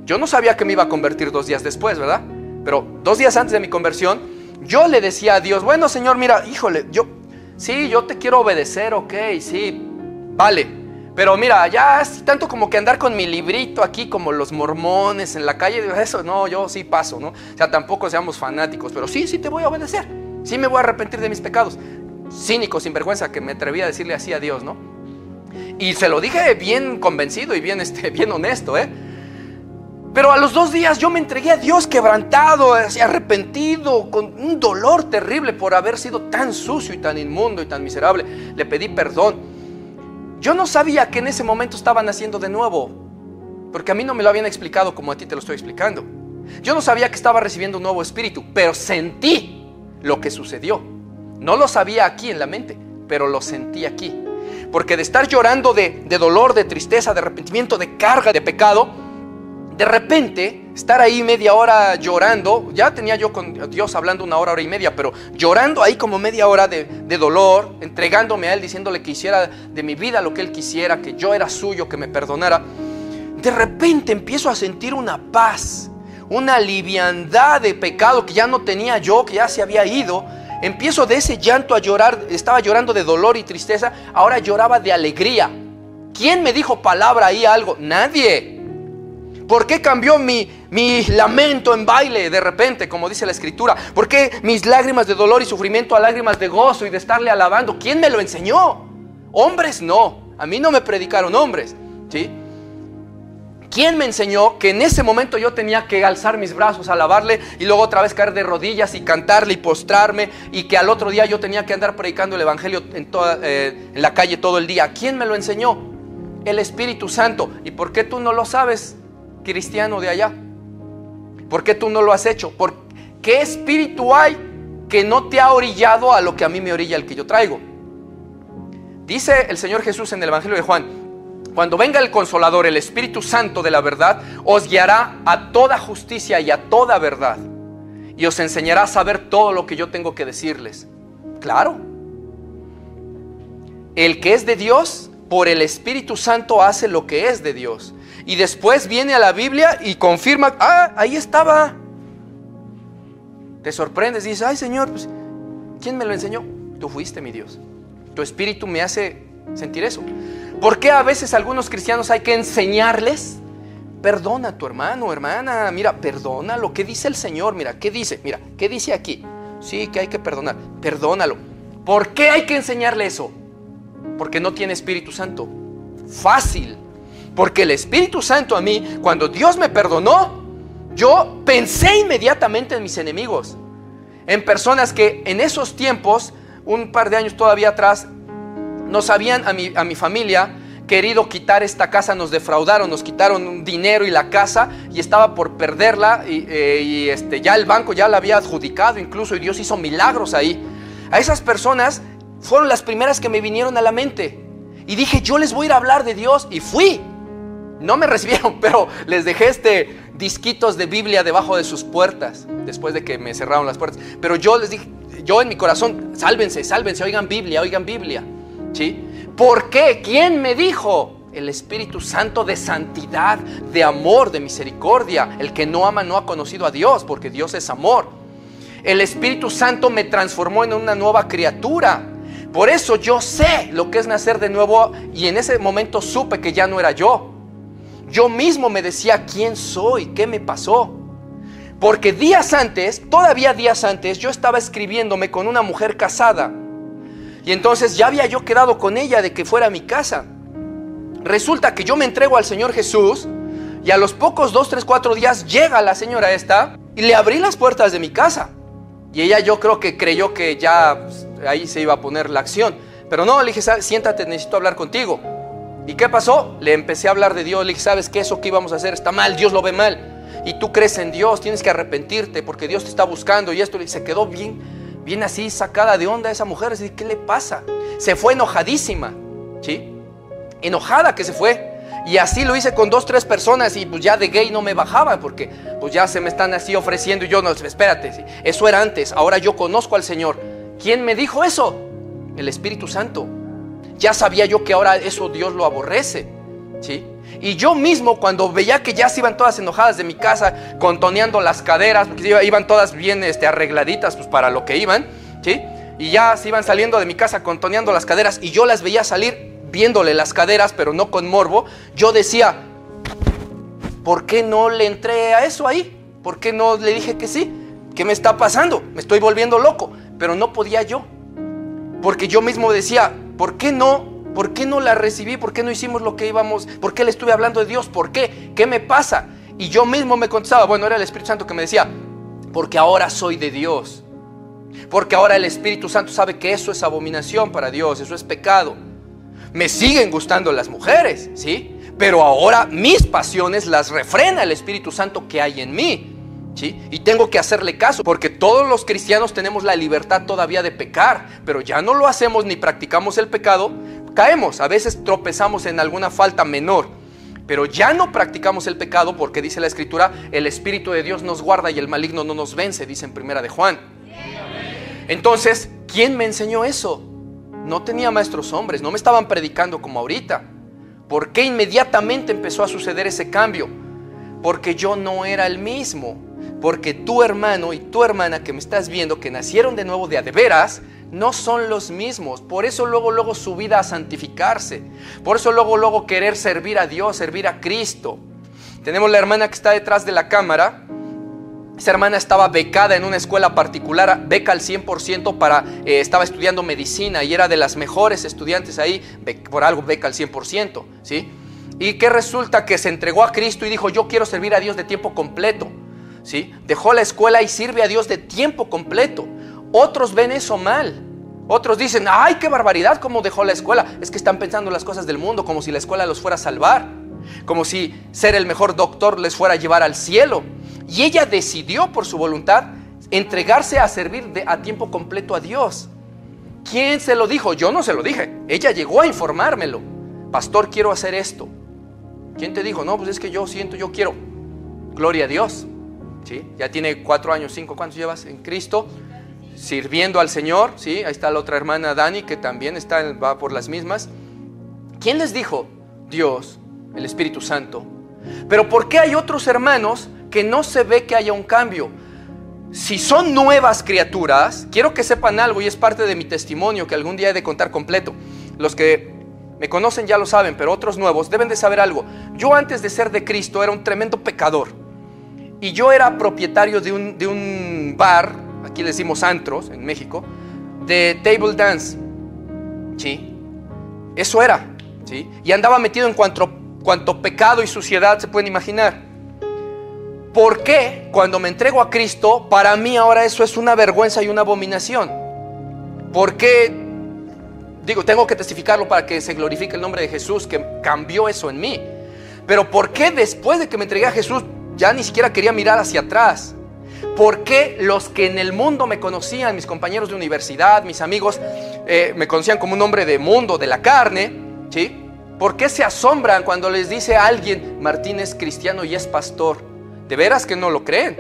yo no sabía que me iba a convertir 2 días después, ¿verdad? Pero 2 días antes de mi conversión, yo le decía a Dios, bueno, Señor, mira, híjole, yo te quiero obedecer, ok, sí, vale. Pero mira, ya es tanto como que andar con mi librito aquí como los mormones en la calle, eso no, yo sí paso, ¿no? O sea, tampoco seamos fanáticos, pero sí te voy a obedecer. Sí me voy a arrepentir de mis pecados. Cínico, sinvergüenza, que me atreví a decirle así a Dios, ¿no? Y se lo dije bien convencido y bien honesto, ¿eh? Pero a los 2 días yo me entregué a Dios quebrantado, así arrepentido, con un dolor terrible por haber sido tan sucio y tan inmundo y tan miserable. Le pedí perdón. Yo no sabía que en ese momento estaba naciendo de nuevo, porque a mí no me lo habían explicado como a ti te lo estoy explicando. Yo no sabía que estaba recibiendo un nuevo espíritu, pero sentí lo que sucedió. No lo sabía aquí en la mente, pero lo sentí aquí. Porque de estar llorando de dolor, de tristeza, de arrepentimiento, de carga, de pecado, de repente, estar ahí media hora llorando, ya tenía yo con Dios hablando 1 hora, 1 hora y media, pero llorando ahí como media hora de dolor, entregándome a Él, diciéndole que hiciera de mi vida lo que Él quisiera, que yo era suyo, que me perdonara. De repente empiezo a sentir una paz, una liviandad de pecado que ya no tenía yo, que ya se había ido. Empiezo de ese llanto a llorar, estaba llorando de dolor y tristeza, ahora lloraba de alegría. ¿Quién me dijo palabra ahí algo? Nadie. ¿Por qué cambió mi lamento en baile de repente, como dice la Escritura? ¿Por qué mis lágrimas de dolor y sufrimiento a lágrimas de gozo y de estarle alabando? ¿Quién me lo enseñó? Hombres no, a mí no me predicaron hombres, ¿sí? ¿Quién me enseñó que en ese momento yo tenía que alzar mis brazos, alabarle y luego otra vez caer de rodillas y cantarle y postrarme, y que al otro día yo tenía que andar predicando el evangelio en la calle todo el día? ¿Quién me lo enseñó? El Espíritu Santo. ¿Y por qué tú no lo sabes? cristiano de allá? ¿Por qué tú no lo has hecho? ¿Por qué espíritu hay que no te ha orillado a lo que a mí me orilla el que yo traigo? Dice el Señor Jesús en el Evangelio de Juan: cuando venga el Consolador, el Espíritu Santo de la verdad, os guiará a toda justicia y a toda verdad, y os enseñará a saber todo lo que yo tengo que decirles. Claro, el que es de Dios, por el Espíritu Santo hace lo que es de Dios. Y después viene a la Biblia y confirma: ah, ahí estaba. Te sorprendes y dices: ay, Señor, pues, ¿quién me lo enseñó? Tú fuiste, mi Dios. Tu Espíritu me hace sentir eso. ¿Por qué a veces a algunos cristianos hay que enseñarles? Perdona a tu hermano o hermana, mira, perdona lo que dice el Señor. Mira, ¿qué dice? Mira, ¿qué dice aquí? Sí, que hay que perdonar, perdónalo. ¿Por qué hay que enseñarle eso? Porque no tiene Espíritu Santo. Fácil. Porque el Espíritu Santo a mí, cuando Dios me perdonó, yo pensé inmediatamente en mis enemigos, en personas que en esos tiempos, un par de años todavía atrás, nos habían a mi familia querido quitar esta casa, nos defraudaron, nos quitaron dinero y la casa, y estaba por perderla, y ya el banco ya la había adjudicado incluso, y Dios hizo milagros ahí. A esas personas fueron las primeras que me vinieron a la mente, y dije: yo les voy a ir a hablar de Dios, y fui. No me recibieron, pero les dejé disquitos de Biblia debajo de sus puertas, después de que me cerraron las puertas. Pero yo les dije, yo en mi corazón: sálvense, sálvense, oigan Biblia, ¿sí? ¿Por qué? ¿Quién me dijo? El Espíritu Santo de santidad, de amor, de misericordia. El que no ama no ha conocido a Dios, porque Dios es amor. El Espíritu Santo me transformó en una nueva criatura. Por eso yo sé lo que es nacer de nuevo, y en ese momento supe que ya no era yo. Yo mismo me decía: ¿quién soy? ¿Qué me pasó? Porque todavía días antes, yo estaba escribiéndome con una mujer casada. Y entonces ya había yo quedado con ella de que fuera a mi casa. Resulta que yo me entrego al Señor Jesús, y a los pocos 2, 3, 4 días llega la señora esta, y le abrí las puertas de mi casa. Y ella, yo creo que creyó que ya ahí se iba a poner la acción. Pero no, le dije: siéntate, necesito hablar contigo. ¿Y qué pasó? Le empecé a hablar de Dios. Le dije: ¿sabes qué? Eso que íbamos a hacer está mal, Dios lo ve mal. Y tú crees en Dios, tienes que arrepentirte porque Dios te está buscando. Y esto, se quedó bien así sacada de onda esa mujer. Así, ¿qué le pasa? Se fue enojadísima, ¿sí? Enojada que se fue. Y así lo hice con 2, 3 personas, y pues ya de gay no me bajaba, porque pues ya se me están así ofreciendo, y yo: no, espérate, ¿sí? Eso era antes, ahora yo conozco al Señor. ¿Quién me dijo eso? El Espíritu Santo. Ya sabía yo que ahora eso Dios lo aborrece, ¿sí? Y yo mismo, cuando veía que ya se iban todas enojadas de mi casa, contoneando las caderas, porque iban todas bien arregladitas pues para lo que iban, ¿sí? Y ya se iban saliendo de mi casa contoneando las caderas, y yo las veía salir viéndole las caderas, pero no con morbo. Yo decía: ¿por qué no le entré a eso ahí? ¿Por qué no le dije que sí? ¿Qué me está pasando? Me estoy volviendo loco. Pero no podía yo, porque yo mismo decía: ¿por qué no la recibí? ¿Por qué no hicimos lo que íbamos? ¿Por qué le estuve hablando de Dios? ¿Por qué? ¿Qué me pasa? Y yo mismo me contestaba, bueno, era el Espíritu Santo que me decía: porque ahora soy de Dios. Porque ahora el Espíritu Santo sabe que eso es abominación para Dios, eso es pecado. Me siguen gustando las mujeres, ¿sí? Pero ahora mis pasiones las refrena el Espíritu Santo que hay en mí, ¿sí? Y tengo que hacerle caso, porque todos los cristianos tenemos la libertad todavía de pecar, pero ya no lo hacemos ni practicamos el pecado. Caemos, a veces tropezamos en alguna falta menor, pero ya no practicamos el pecado, porque dice la Escritura: el Espíritu de Dios nos guarda y el maligno no nos vence, dice en 1 de Juan. Entonces, ¿quién me enseñó eso? No tenía maestros hombres, no me estaban predicando como ahorita. ¿Por qué inmediatamente empezó a suceder ese cambio? Porque yo no era el mismo. Porque tu hermano y tu hermana que me estás viendo, que nacieron de nuevo de a de veras, no son los mismos. Por eso luego su vida a santificarse. Por eso luego querer servir a Dios, servir a Cristo. Tenemos la hermana que está detrás de la cámara. Esa hermana estaba becada en una escuela particular, beca al 100% estaba estudiando medicina, y era de las mejores estudiantes ahí, por algo beca al 100%, ¿sí? Y que resulta que se entregó a Cristo y dijo: yo quiero servir a Dios de tiempo completo, ¿sí? Dejó la escuela y sirve a Dios de tiempo completo. Otros ven eso mal. Otros dicen: ay, qué barbaridad, cómo dejó la escuela. Es que están pensando las cosas del mundo como si la escuela los fuera a salvar. como si ser el mejor doctor les fuera a llevar al cielo. Y ella decidió por su voluntad entregarse a servir a tiempo completo a Dios. ¿Quién se lo dijo? Yo no se lo dije. Ella llegó a informármelo. Pastor, quiero hacer esto. ¿Quién te dijo? No, pues es que yo siento, yo quiero. Gloria a Dios. ¿Sí? Ya tiene 4 años, 5, ¿cuántos llevas en Cristo? Sirviendo al Señor. ¿Sí? Ahí está la otra hermana Dani, que también va por las mismas. ¿Quién les dijo? Dios, el Espíritu Santo. Pero ¿por qué hay otros hermanos que no se ve que haya un cambio? Si son nuevas criaturas, quiero que sepan algo, y es parte de mi testimonio que algún día he de contar completo. Los que me conocen ya lo saben, pero otros nuevos deben de saber algo. Yo antes de ser de Cristo era un tremendo pecador. Y yo era propietario de un bar, aquí le decimos antros en México, de table dance. ¿Sí? Eso era. ¿Sí? Y andaba metido en cuanto pecado y suciedad se pueden imaginar. ¿Por qué cuando me entrego a Cristo, para mí ahora eso es una vergüenza y una abominación? ¿Por qué? Digo, tengo que testificarlo para que se glorifique el nombre de Jesús, que cambió eso en mí. Pero ¿por qué después de que me entregué a Jesús ya ni siquiera quería mirar hacia atrás? ¿Por qué los que en el mundo me conocían, mis compañeros de universidad, mis amigos, me conocían como un hombre de mundo, de la carne? ¿Sí? ¿Por qué se asombran cuando les dice a alguien, Martín es cristiano y es pastor? ¿De veras que no lo creen?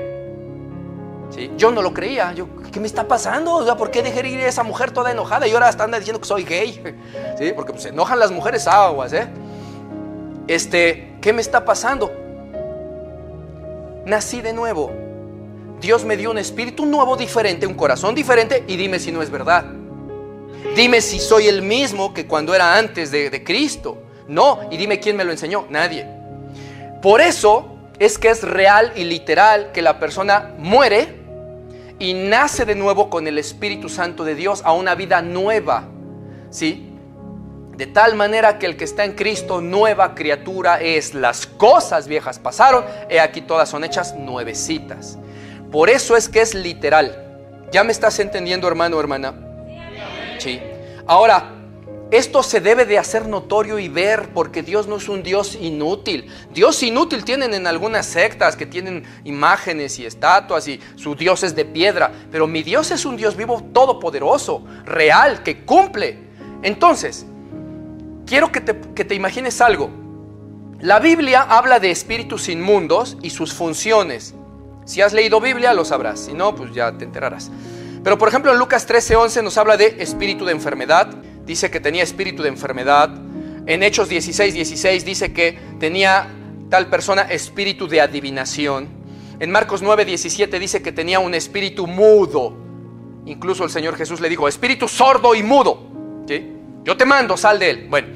¿Sí? Yo no lo creía. ¿Qué me está pasando? O sea, ¿por qué dejé ir a esa mujer toda enojada y ahora hasta anda diciendo que soy gay? ¿Sí? Porque pues, se enojan las mujeres aguas, ¿eh? ¿Qué me está pasando? Nací de nuevo. Dios me dio un espíritu nuevo, diferente, un corazón diferente, y dime si no es verdad. Dime si soy el mismo que cuando era antes de Cristo. No, y dime quién me lo enseñó. Nadie. Por eso es que es real y literal que la persona muere y nace de nuevo con el Espíritu Santo de Dios a una vida nueva, ¿sí? De tal manera que el que está en Cristo, nueva criatura es. Las cosas viejas pasaron, he aquí todas son hechas nuevecitas. Por eso es que es literal. ¿Ya me estás entendiendo, hermano o hermana? Sí. Ahora, esto se debe de hacer notorio y ver, porque Dios no es un Dios inútil. Dios inútil tienen en algunas sectas que tienen imágenes y estatuas y su Dios es de piedra. Pero mi Dios es un Dios vivo, todopoderoso, real, que cumple. Entonces, quiero que te imagines algo. La Biblia habla de espíritus inmundos y sus funciones. Si has leído Biblia lo sabrás, si no, pues ya te enterarás. Pero por ejemplo en Lucas 13:11 nos habla de espíritu de enfermedad. Dice que tenía espíritu de enfermedad. En Hechos 16:16 dice que tenía tal persona espíritu de adivinación. En Marcos 9:17 dice que tenía un espíritu mudo. Incluso el Señor Jesús le dijo, espíritu sordo y mudo, ¿sí? Yo te mando, sal de él. Bueno,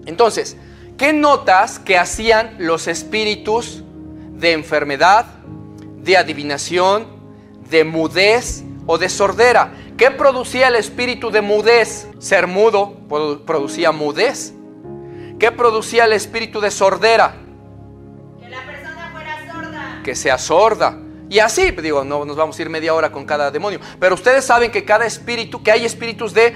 entonces, ¿qué notas que hacían los espíritus de enfermedad, de adivinación, de mudez o de sordera? ¿Qué producía el espíritu de mudez? Ser mudo producía mudez. ¿Qué producía el espíritu de sordera? Que la persona fuera sorda. Que sea sorda. Y así, digo, no nos vamos a ir media hora con cada demonio. Pero ustedes saben que cada espíritu, que hay espíritus de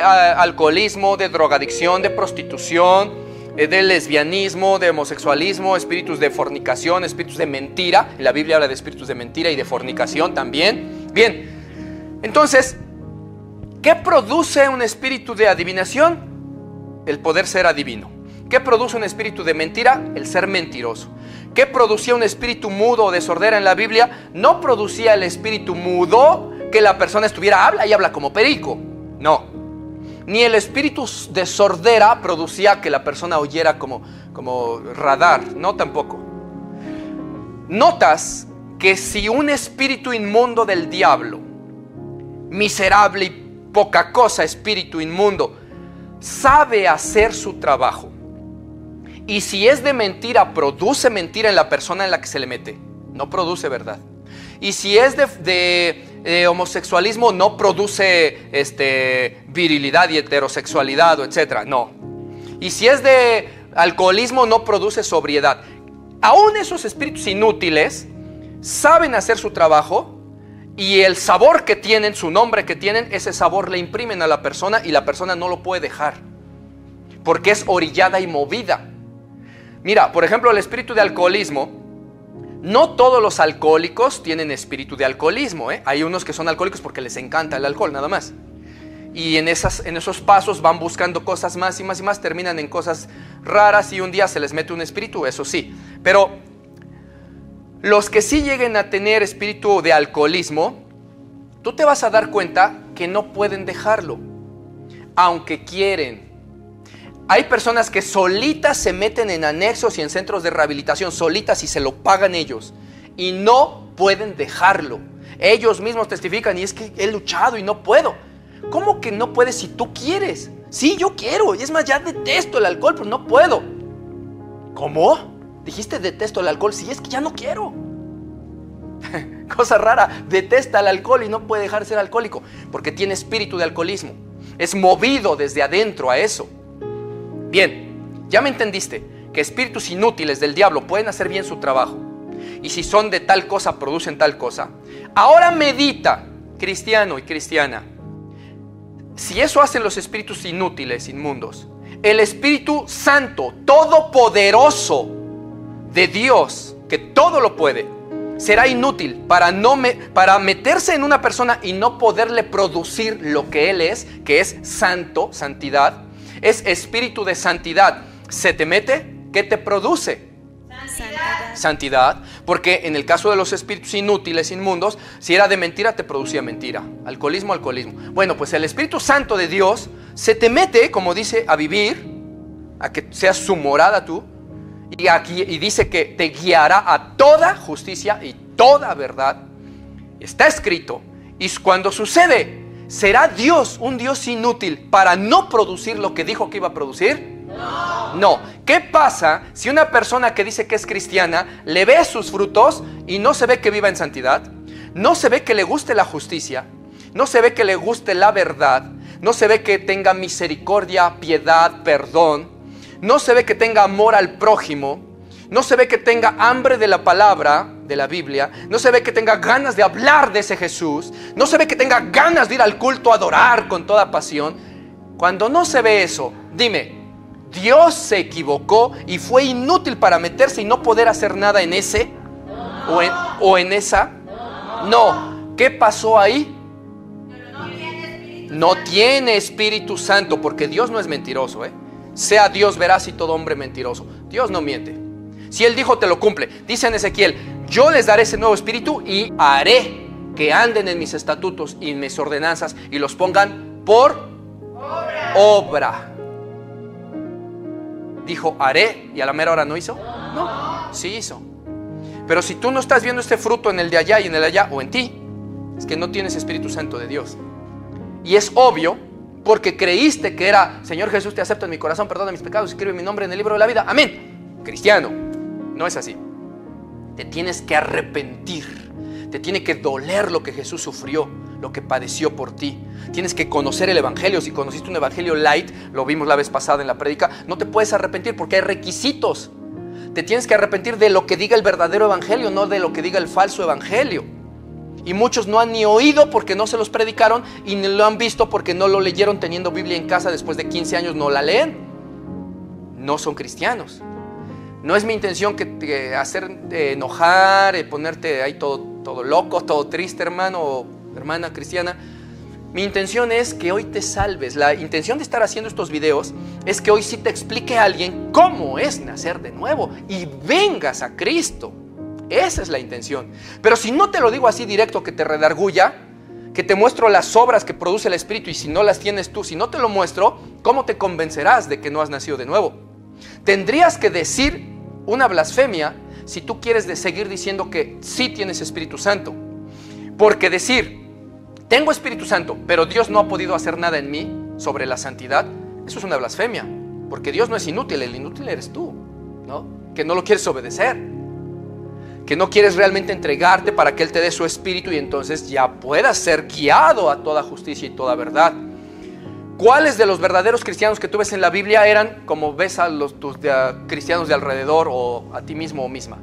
alcoholismo, de drogadicción, de prostitución, de lesbianismo, de homosexualismo, espíritus de fornicación, espíritus de mentira. La Biblia habla de espíritus de mentira y de fornicación también. Bien. Entonces, ¿qué produce un espíritu de adivinación? El poder ser adivino. ¿Qué produce un espíritu de mentira? El ser mentiroso. ¿Qué producía un espíritu mudo o de sordera en la Biblia? No producía el espíritu mudo que la persona habla y habla como perico. No. Ni el espíritu de sordera producía que la persona oyera como radar. No, tampoco. Notas que si un espíritu inmundo del diablo, miserable y poca cosa espíritu inmundo, sabe hacer su trabajo, y si es de mentira, produce mentira en la persona en la que se le mete, no produce verdad. Y si es de homosexualismo, no produce virilidad y heterosexualidad, etcétera, no. Y si es de alcoholismo, no produce sobriedad. Aún esos espíritus inútiles saben hacer su trabajo. Y el sabor que tienen, su nombre que tienen, ese sabor le imprimen a la persona y la persona no lo puede dejar. Porque es orillada y movida. Mira, por ejemplo, el espíritu de alcoholismo, no todos los alcohólicos tienen espíritu de alcoholismo, ¿eh? Hay unos que son alcohólicos porque les encanta el alcohol, nada más. Y en esos pasos van buscando cosas más y más y más, terminan en cosas raras y un día se les mete un espíritu, eso sí. Pero los que sí lleguen a tener espíritu de alcoholismo, tú te vas a dar cuenta que no pueden dejarlo, aunque quieren. Hay personas que solitas se meten en anexos y en centros de rehabilitación, solitas, y se lo pagan ellos, y no pueden dejarlo. Ellos mismos testifican, y es que he luchado y no puedo. ¿Cómo que no puedes si tú quieres? Sí, yo quiero, y es más, ya detesto el alcohol, pero no puedo. ¿Cómo? Dijiste detesto el alcohol, sí, es que ya no quiero. Cosa rara, detesta el alcohol y no puede dejar de ser alcohólico, porque tiene espíritu de alcoholismo. Es movido desde adentro a eso. Bien, ya me entendiste que espíritus inútiles del diablo pueden hacer bien su trabajo, y si son de tal cosa, producen tal cosa. Ahora medita, cristiano y cristiana, si eso hacen los espíritus inútiles, inmundos, el Espíritu Santo, todopoderoso de Dios, que todo lo puede, será inútil para meterse en una persona y no poderle producir lo que Él es, que es santo, santidad. Es espíritu de santidad. Se te mete, ¿qué te produce? Santidad. Porque en el caso de los espíritus inútiles, inmundos, si era de mentira, te producía mentira. Alcoholismo, alcoholismo. Bueno, pues el Espíritu Santo de Dios se te mete, como dice, a vivir, a que seas su morada tú, y dice que te guiará a toda justicia y toda verdad. Está escrito. Y cuando sucede, ¿será Dios un Dios inútil para no producir lo que dijo que iba a producir? No. ¿Qué pasa si una persona que dice que es cristiana le ve sus frutos y no se ve que viva en santidad? No se ve que le guste la justicia, no se ve que le guste la verdad, no se ve que tenga misericordia, piedad, perdón, no se ve que tenga amor al prójimo, no se ve que tenga hambre de la palabra, de la Biblia, no se ve que tenga ganas de hablar de ese Jesús, no se ve que tenga ganas de ir al culto a adorar con toda pasión? Cuando no se ve eso, dime, ¿Dios se equivocó y fue inútil para meterse y no poder hacer nada en ese? ¿O en esa? No. ¿Qué pasó ahí? No tiene Espíritu Santo, porque Dios no es mentiroso, ¿eh? Sea Dios veraz y todo hombre mentiroso. Dios no miente. Si Él dijo, te lo cumple. Dice en Ezequiel, yo les daré ese nuevo espíritu y haré que anden en mis estatutos y en mis ordenanzas y los pongan por obra. Dijo, haré, y a la mera hora no hizo. No, sí hizo. Pero si tú no estás viendo este fruto en el de allá y en el de allá, o en ti, es que no tienes Espíritu Santo de Dios. Y es obvio, porque creíste que era, Señor Jesús, te acepto en mi corazón, perdona mis pecados, escribe mi nombre en el libro de la vida. Amén. Cristiano, no es así. Te tienes que arrepentir. Te tiene que doler lo que Jesús sufrió, lo que padeció por ti. Tienes que conocer el evangelio. Si conociste un evangelio light, lo vimos la vez pasada en la prédica, no te puedes arrepentir porque hay requisitos. Te tienes que arrepentir de lo que diga el verdadero evangelio, no de lo que diga el falso evangelio. Y muchos no han ni oído porque no se los predicaron, y ni lo han visto porque no lo leyeron teniendo Biblia en casa. Después de 15 años no la leen. No son cristianos. No es mi intención que hacerte enojar, ponerte ahí todo loco, todo triste, hermano o hermana cristiana. Mi intención es que hoy te salves. La intención de estar haciendo estos videos es que hoy sí te explique a alguien cómo es nacer de nuevo y vengas a Cristo. Esa es la intención. Pero si no te lo digo así directo, que te redarguya, que te muestro las obras que produce el Espíritu, y si no las tienes tú, si no te lo muestro, ¿cómo te convencerás de que no has nacido de nuevo? Tendrías que decir una blasfemia si tú quieres seguir diciendo que sí tienes Espíritu Santo. Porque decir, tengo Espíritu Santo, pero Dios no ha podido hacer nada en mí sobre la santidad, eso es una blasfemia. Porque Dios no es inútil, el inútil eres tú, ¿no? Que no lo quieres obedecer, que no quieres realmente entregarte para que Él te dé su Espíritu y entonces ya puedas ser guiado a toda justicia y toda verdad. ¿Cuáles de los verdaderos cristianos que tú ves en la Biblia eran como ves a tus cristianos de alrededor o a ti mismo o misma?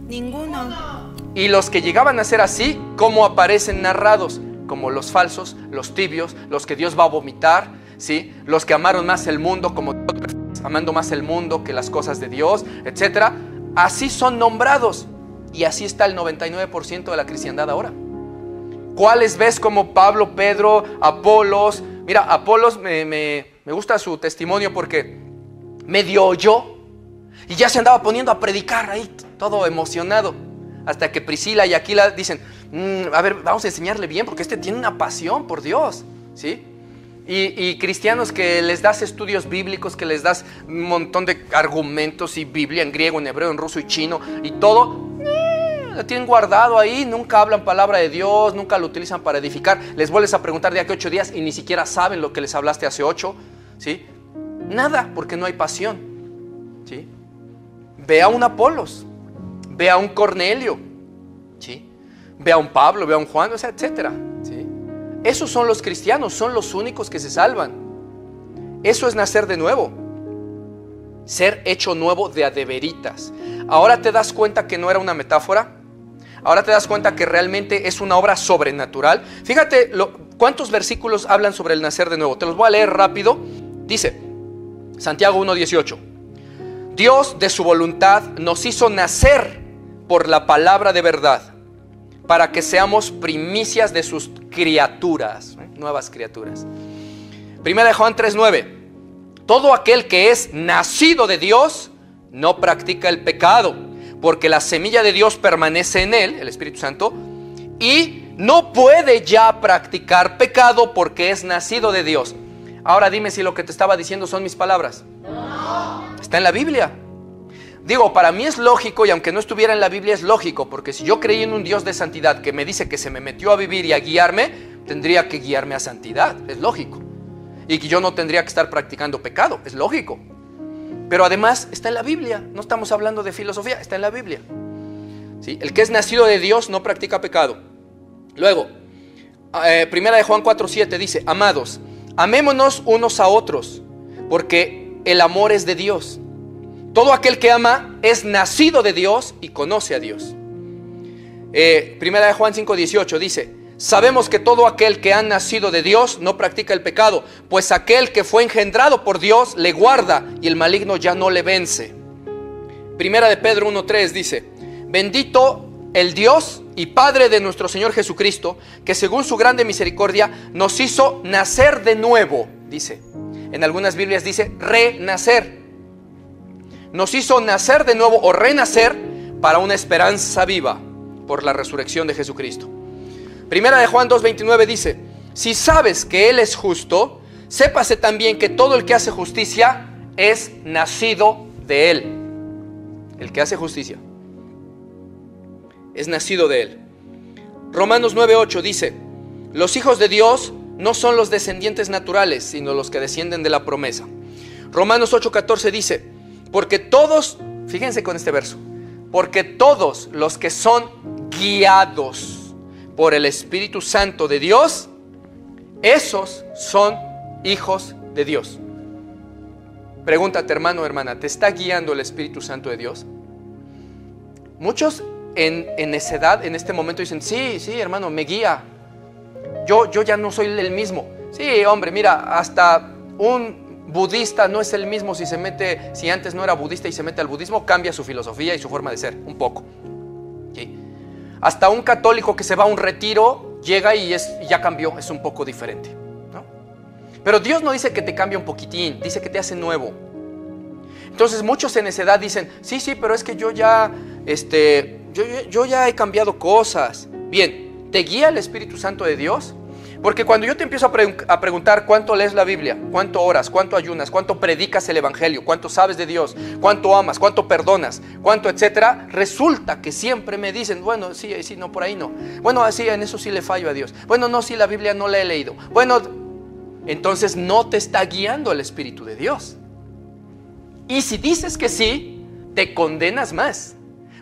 Ninguno. Y los que llegaban a ser así, ¿cómo aparecen narrados? Como los falsos, los tibios, los que Dios va a vomitar, ¿sí? Los que amaron más el mundo como amando más el mundo que las cosas de Dios, etc. Así son nombrados. Y así está el 99% de la cristiandad ahora. ¿Cuáles ves como Pablo, Pedro, Apolos? Mira, Apolos me gusta su testimonio porque medio oyó y ya se andaba poniendo a predicar ahí, todo emocionado. Hasta que Priscila y Aquila dicen, a ver, vamos a enseñarle bien porque este tiene una pasión por Dios, ¿sí? Y cristianos que les das estudios bíblicos, que les das un montón de argumentos y Biblia en griego, en hebreo, en ruso y chino y todo, lo tienen guardado ahí, nunca hablan palabra de Dios, nunca lo utilizan para edificar. Les vuelves a preguntar de aquí a 8 días y ni siquiera saben lo que les hablaste hace 8, ¿sí? Nada, porque no hay pasión, ¿sí? Ve a un Apolos, ve a un Cornelio, ¿sí? Ve a un Pablo, ve a un Juan, o sea, etcétera, ¿sí? Esos son los cristianos, son los únicos que se salvan. Eso es nacer de nuevo, ser hecho nuevo de a de veritas. Ahora te das cuenta que no era una metáfora. Ahora te das cuenta que realmente es una obra sobrenatural. Fíjate cuántos versículos hablan sobre el nacer de nuevo. Te los voy a leer rápido. Dice Santiago 1:18: Dios de su voluntad nos hizo nacer por la palabra de verdad, para que seamos primicias de sus criaturas, nuevas criaturas. Primera de Juan 3:9: todo aquel que es nacido de Dios no practica el pecado, porque la semilla de Dios permanece en él, el Espíritu Santo, y no puede ya practicar pecado porque es nacido de Dios. Ahora dime si lo que te estaba diciendo son mis palabras. No. Está en la Biblia. Digo, para mí es lógico, y aunque no estuviera en la Biblia es lógico, porque si yo creí en un Dios de santidad que me dice que se me metió a vivir y a guiarme, tendría que guiarme a santidad, es lógico. Y que yo no tendría que estar practicando pecado, es lógico. Pero además está en la Biblia, no estamos hablando de filosofía, está en la Biblia, ¿sí? El que es nacido de Dios no practica pecado. Luego, primera de Juan 4:7 dice: amados, amémonos unos a otros, porque el amor es de Dios. Todo aquel que ama es nacido de Dios y conoce a Dios. Primera de Juan 5:18 dice: sabemos que todo aquel que ha nacido de Dios no practica el pecado, pues aquel que fue engendrado por Dios le guarda y el maligno ya no le vence. Primera de Pedro 1:3 dice: bendito el Dios y Padre de nuestro Señor Jesucristo, que según su grande misericordia nos hizo nacer de nuevo. Dice, en algunas Biblias dice renacer. Nos hizo nacer de nuevo o renacer para una esperanza viva por la resurrección de Jesucristo. Primera de Juan 2:29 dice: si sabes que Él es justo, sépase también que todo el que hace justicia es nacido de Él. El que hace justicia es nacido de Él. Romanos 9:8 dice: los hijos de Dios no son los descendientes naturales, sino los que descienden de la promesa. Romanos 8:14 dice: porque todos, fíjense con este verso, porque todos los que son guiados por el Espíritu Santo de Dios, esos son hijos de Dios. Pregúntate, hermano o hermana, ¿te está guiando el Espíritu Santo de Dios? Muchos en necedad en este momento dicen: sí, hermano, me guía. Yo ya no soy el mismo. Sí, hombre, mira, hasta un budista no es el mismo si antes no era budista y se mete al budismo, cambia su filosofía y su forma de ser, un poco. ¿Sí? Hasta un católico que se va a un retiro, llega y ya cambió, es un poco diferente, ¿no? Pero Dios no dice que te cambie un poquitín, dice que te hace nuevo. Entonces muchos en necedad dicen: sí, pero es que yo ya he cambiado cosas. Bien, ¿te guía el Espíritu Santo de Dios? Porque cuando yo te empiezo a preguntar cuánto lees la Biblia, cuánto oras, cuánto ayunas, cuánto predicas el Evangelio, cuánto sabes de Dios, cuánto amas, cuánto perdonas, cuánto etcétera, resulta que siempre me dicen: bueno, sí, no, por ahí no. Bueno, sí, en eso sí le fallo a Dios. Bueno, no, sí, la Biblia no la he leído. Bueno, entonces no te está guiando el Espíritu de Dios. Y si dices que sí, te condenas más.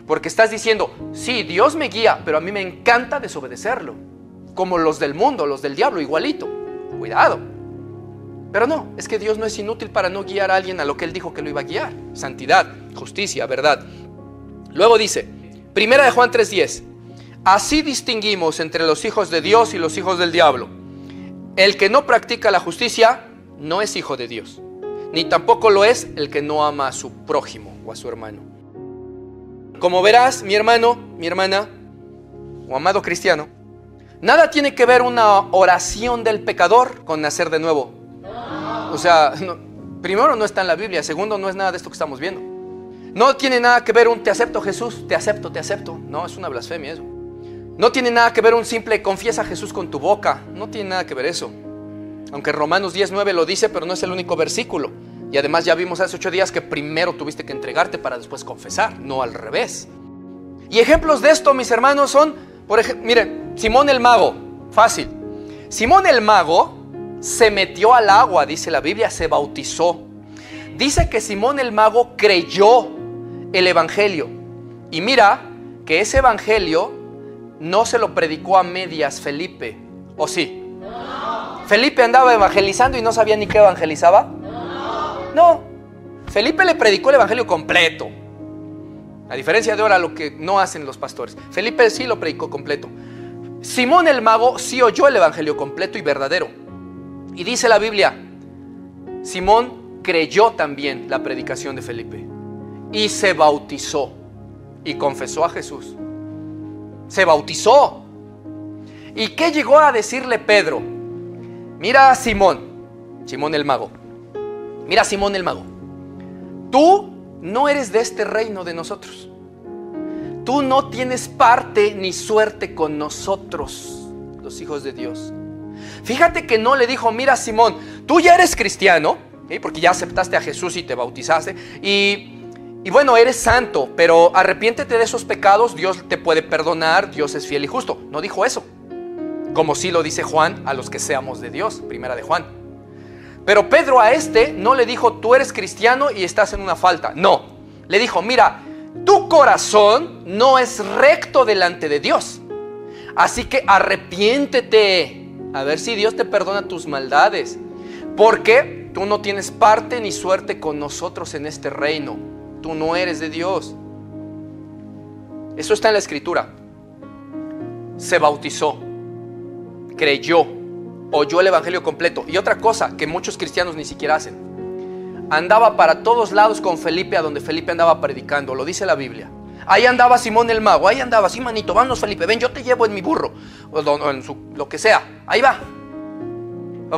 Porque estás diciendo: sí, Dios me guía, pero a mí me encanta desobedecerlo. Como los del mundo, los del diablo, igualito. Cuidado. Pero no, es que Dios no es inútil para no guiar a alguien a lo que Él dijo que lo iba a guiar. Santidad, justicia, verdad. Luego dice, Primera de Juan 3:10: así distinguimos entre los hijos de Dios y los hijos del diablo. El que no practica la justicia no es hijo de Dios, ni tampoco lo es el que no ama a su prójimo o a su hermano. Como verás, mi hermano, mi hermana, o amado cristiano, nada tiene que ver una oración del pecador con nacer de nuevo. O sea, primero no está en la Biblia, segundo no es nada de esto que estamos viendo. No tiene nada que ver un te acepto Jesús, te acepto, te acepto. No, es una blasfemia eso. No tiene nada que ver un simple confiesa a Jesús con tu boca, no tiene nada que ver eso. Aunque Romanos 10:9 lo dice, pero no es el único versículo. Y además ya vimos hace 8 días que primero tuviste que entregarte para después confesar, no al revés. Y ejemplos de esto, mis hermanos, son, por ejemplo, miren, Simón el mago, fácil. Simón el mago se metió al agua, dice la Biblia, se bautizó. Dice que Simón el mago creyó el evangelio. Y mira que ese evangelio no se lo predicó a medias Felipe, ¿o sí? No. ¿Felipe andaba evangelizando y no sabía ni qué evangelizaba? No. Felipe le predicó el evangelio completo. A diferencia de ahora lo que no hacen los pastores. Felipe sí lo predicó completo. Simón el mago sí oyó el evangelio completo y verdadero. Y dice la Biblia, Simón creyó también la predicación de Felipe y se bautizó y confesó a Jesús. Se bautizó. ¿Y qué llegó a decirle Pedro? Mira, Simón el mago. Mira, Simón el mago. Tú no eres de este reino de nosotros. Tú no tienes parte ni suerte con nosotros, los hijos de Dios. Fíjate que no le dijo, mira, Simón, tú ya eres cristiano, ¿sí? Porque ya aceptaste a Jesús y te bautizaste. Y bueno, eres santo, pero arrepiéntete de esos pecados, Dios te puede perdonar, Dios es fiel y justo. No dijo eso, como sí lo dice Juan a los que seamos de Dios, primera de Juan. Pero Pedro a este no le dijo, tú eres cristiano y estás en una falta. No, le dijo, mira, tu corazón no es recto delante de Dios. Así que arrepiéntete, a ver si Dios te perdona tus maldades. Porque tú no tienes parte ni suerte con nosotros en este reino. Tú no eres de Dios. Eso está en la Escritura. Se bautizó, creyó, oyó el evangelio completo. Y otra cosa que muchos cristianos ni siquiera hacen: andaba para todos lados con Felipe, a donde Felipe andaba predicando. Lo dice la Biblia. Ahí andaba Simón el mago, ahí andaba, sí, manito, vámonos Felipe, ven, yo te llevo en mi burro, o en lo que sea, ahí va.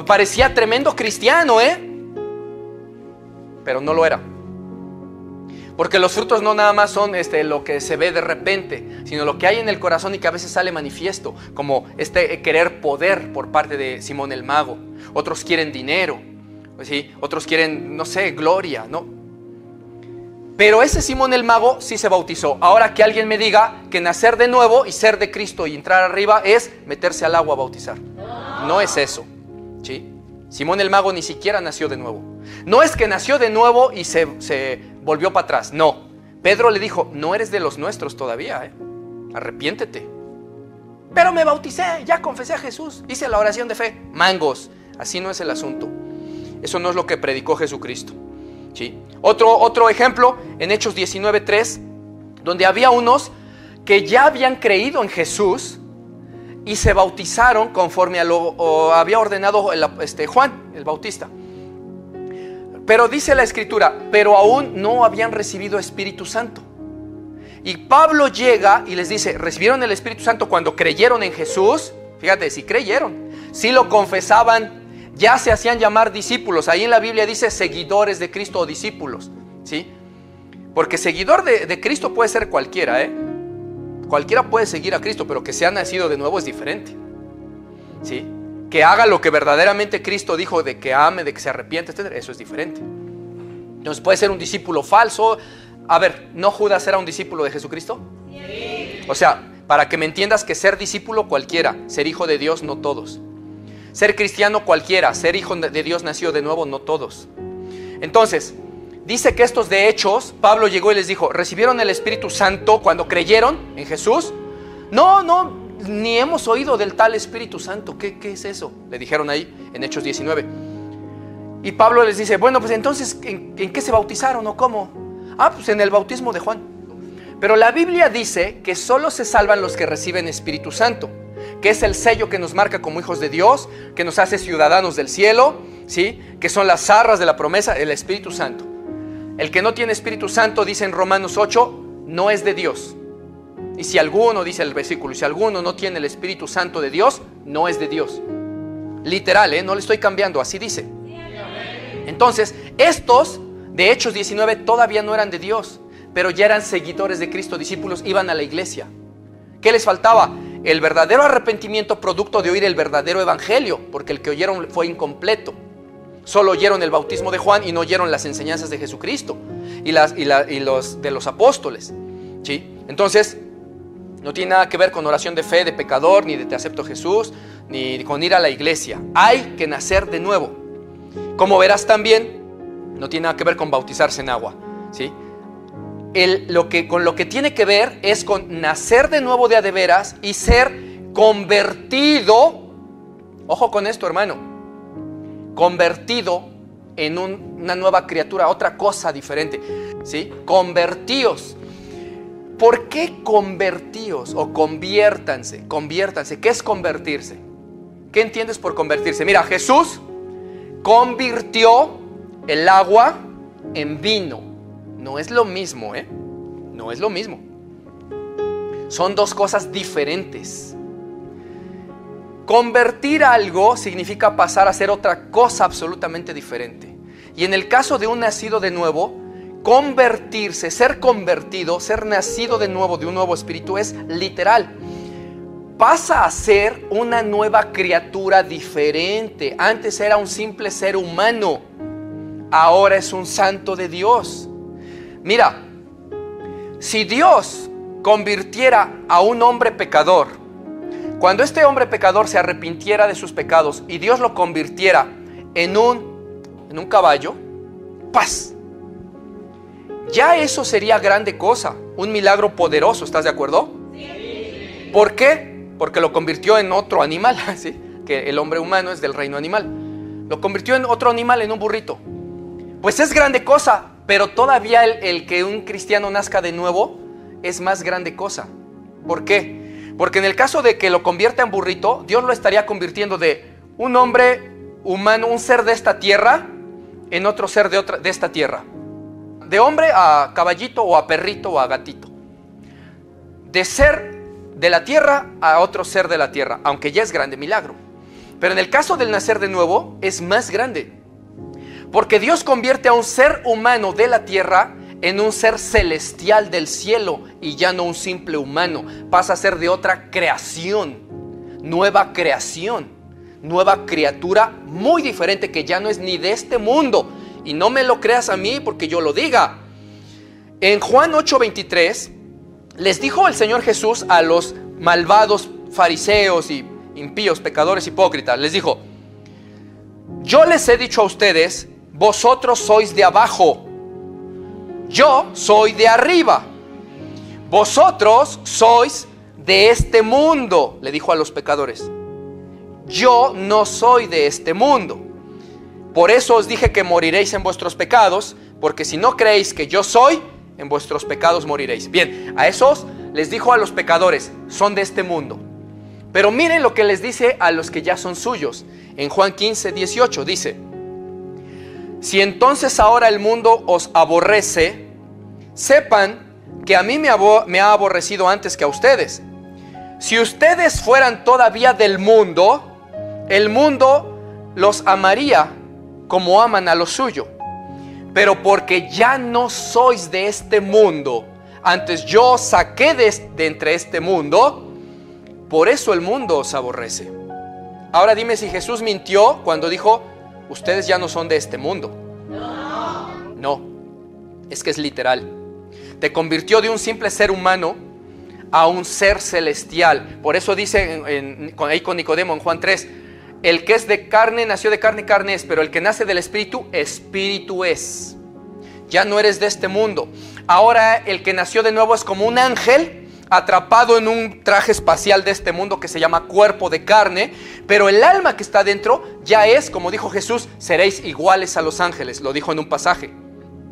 Parecía tremendo cristiano, pero no lo era. Porque los frutos no nada más son lo que se ve de repente, sino lo que hay en el corazón y que a veces sale manifiesto, como querer poder por parte de Simón el mago. Otros quieren dinero, ¿sí? Otros quieren, no sé, gloria, ¿no? Pero ese Simón el mago sí se bautizó. Ahora que alguien me diga que nacer de nuevo y ser de Cristo y entrar arriba es meterse al agua a bautizar. No es eso, ¿sí? Simón el mago ni siquiera nació de nuevo. No es que nació de nuevo y se volvió para atrás. No. Pedro le dijo, no eres de los nuestros todavía, arrepiéntete. Pero me bauticé, ya confesé a Jesús, hice la oración de fe. Mangos, así no es el asunto. Eso no es lo que predicó Jesucristo, ¿sí? Otro ejemplo en Hechos 19:3, donde había unos que ya habían creído en Jesús y se bautizaron conforme a lo había ordenado Juan el Bautista. Pero dice la Escritura, pero aún no habían recibido Espíritu Santo. Y Pablo llega y les dice, recibieron el Espíritu Santo cuando creyeron en Jesús. Fíjate, si creyeron, si lo confesaban, ya se hacían llamar discípulos. Ahí en la Biblia dice seguidores de Cristo o discípulos, ¿sí? Porque seguidor de Cristo puede ser cualquiera, Cualquiera puede seguir a Cristo, pero que sea nacido de nuevo es diferente, ¿sí? Que haga lo que verdaderamente Cristo dijo, de que ame, de que se arrepiente, etc. Eso es diferente. Entonces puede ser un discípulo falso. A ver, ¿no Judas era un discípulo de Jesucristo? Sí. O sea, para que me entiendas que ser discípulo cualquiera, ser hijo de Dios no todos. Ser cristiano cualquiera, ser hijo de Dios nacido de nuevo no todos. Entonces, dice que estos de Hechos, Pablo llegó y les dijo, ¿recibieron el Espíritu Santo cuando creyeron en Jesús? No, ni hemos oído del tal Espíritu Santo. ¿Qué es eso? Le dijeron ahí en Hechos 19. Y Pablo les dice, bueno, pues entonces, ¿en qué se bautizaron o cómo? Pues en el bautismo de Juan. Pero la Biblia dice que solo se salvan los que reciben Espíritu Santo. que es el sello que nos marca como hijos de Dios, que nos hace ciudadanos del cielo, ¿sí? Que son las arras de la promesa, el Espíritu Santo. El que no tiene Espíritu Santo, dice en Romanos 8, no es de Dios. Y si alguno, dice el versículo, si alguno no tiene el Espíritu Santo de Dios, no es de Dios. Literal, no le estoy cambiando, así dice. Entonces, estos de Hechos 19 todavía no eran de Dios, pero ya eran seguidores de Cristo, discípulos, iban a la iglesia. ¿Qué les faltaba? El verdadero arrepentimiento producto de oír el verdadero evangelio, porque el que oyeron fue incompleto. Solo oyeron el bautismo de Juan y no oyeron las enseñanzas de Jesucristo y los de los apóstoles, ¿sí? Entonces, no tiene nada que ver con oración de fe de pecador, ni de te acepto Jesús, ni con ir a la iglesia. Hay que nacer de nuevo. Como verás también, no tiene nada que ver con bautizarse en agua, ¿sí? Con lo que tiene que ver es con nacer de nuevo de a de veras y ser convertido. Ojo con esto, hermano. Convertido en una nueva criatura, otra cosa diferente, ¿sí? Convertíos. ¿Por qué convertíos o conviértanse? Conviértanse. ¿Qué es convertirse? ¿Qué entiendes por convertirse? Mira, Jesús convirtió el agua en vino. No es lo mismo, ¿eh? No es lo mismo. Son dos cosas diferentes. Convertir algo significa pasar a ser otra cosa absolutamente diferente. Y en el caso de un nacido de nuevo, convertirse, ser convertido, ser nacido de nuevo de un nuevo espíritu es literal. Pasa a ser una nueva criatura diferente. Antes era un simple ser humano. Ahora es un santo de Dios. Mira, si Dios convirtiera a un hombre pecador, cuando este hombre pecador se arrepintiera de sus pecados y Dios lo convirtiera en un caballo, ¡paz! Ya eso sería grande cosa, un milagro poderoso, ¿estás de acuerdo? Sí. ¿Por qué? Porque lo convirtió en otro animal, ¿sí? Que el hombre humano es del reino animal. Lo convirtió en otro animal, en un burrito. Pues es grande cosa, pero todavía el que un cristiano nazca de nuevo es más grande cosa. ¿Por qué? Porque en el caso de que lo convierta en burrito, Dios lo estaría convirtiendo de un hombre humano, un ser de esta tierra, en otro ser de esta tierra. De hombre a caballito o a perrito o a gatito. De ser de la tierra a otro ser de la tierra, aunque ya es grande milagro. Pero en el caso del nacer de nuevo es más grande. Porque Dios convierte a un ser humano de la tierra en un ser celestial del cielo y ya no un simple humano. Pasa a ser de otra creación, nueva criatura muy diferente que ya no es ni de este mundo. Y no me lo creas a mí porque yo lo diga. En Juan 8:23 les dijo el Señor Jesús a los malvados fariseos y impíos, pecadores, hipócritas. Les dijo: yo les he dicho a ustedes, vosotros sois de abajo, yo soy de arriba. Vosotros sois de este mundo, le dijo a los pecadores. Yo no soy de este mundo. Por eso os dije que moriréis en vuestros pecados, porque si no creéis que yo soy, en vuestros pecados moriréis. Bien, a esos les dijo a los pecadores, son de este mundo. Pero miren lo que les dice a los que ya son suyos. En Juan 15:18 dice: si entonces ahora el mundo os aborrece, sepan que a mí me ha aborrecido antes que a ustedes. Si ustedes fueran todavía del mundo, el mundo los amaría como aman a lo suyo. Pero porque ya no sois de este mundo, antes yo os saqué de entre este mundo, por eso el mundo os aborrece. Ahora dime si Jesús mintió cuando dijo: ustedes ya no son de este mundo. No, es que es literal. Te convirtió de un simple ser humano a un ser celestial. Por eso dice ahí con Nicodemo en Juan 3: el que es de carne, nació de carne, carne es, pero el que nace del Espíritu, Espíritu es. Ya no eres de este mundo. Ahora el que nació de nuevo es como un ángel atrapado en un traje espacial de este mundo que se llama cuerpo de carne, pero el alma que está dentro ya es, como dijo Jesús, seréis iguales a los ángeles, lo dijo en un pasaje.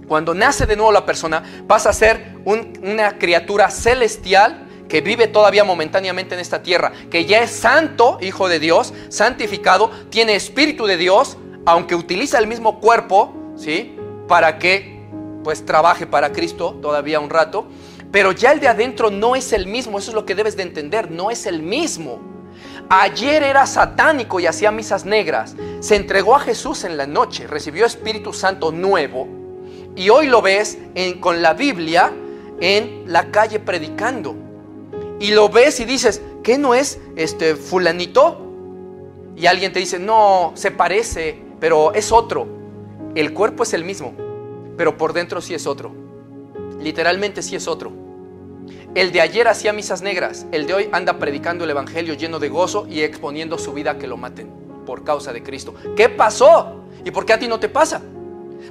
Cuando nace de nuevo la persona, pasa a ser una criatura celestial que vive todavía momentáneamente en esta tierra, que ya es santo, hijo de Dios, santificado, tiene espíritu de Dios, aunque utiliza el mismo cuerpo, ¿sí?, para que pues trabaje para Cristo todavía un rato, pero ya el de adentro no es el mismo. Eso es lo que debes de entender, no es el mismo. Ayer era satánico y hacía misas negras, se entregó a Jesús en la noche, recibió Espíritu Santo nuevo, y hoy lo ves con la Biblia en la calle predicando, y lo ves y dices, ¿qué no es fulanito? Y alguien te dice, no, se parece, pero es otro. El cuerpo es el mismo, pero por dentro sí es otro. Literalmente sí es otro. El de ayer hacía misas negras, el de hoy anda predicando el evangelio lleno de gozo y exponiendo su vida a que lo maten por causa de Cristo. ¿Qué pasó? ¿Y por qué a ti no te pasa?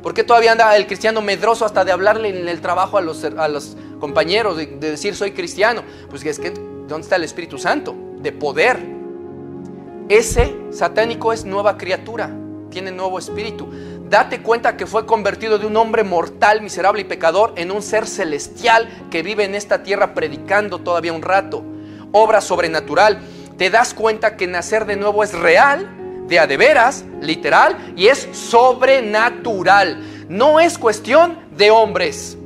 ¿Por qué todavía anda el cristiano medroso hasta de hablarle en el trabajo a los compañeros, de decir soy cristiano? Pues es que ¿dónde está el Espíritu Santo? De poder. Ese satánico es nueva criatura, tiene nuevo espíritu. Date cuenta que fue convertido de un hombre mortal, miserable y pecador en un ser celestial que vive en esta tierra predicando todavía un rato. Obra sobrenatural. Te das cuenta que nacer de nuevo es real, de a de veras, literal, y es sobrenatural. No es cuestión de hombres,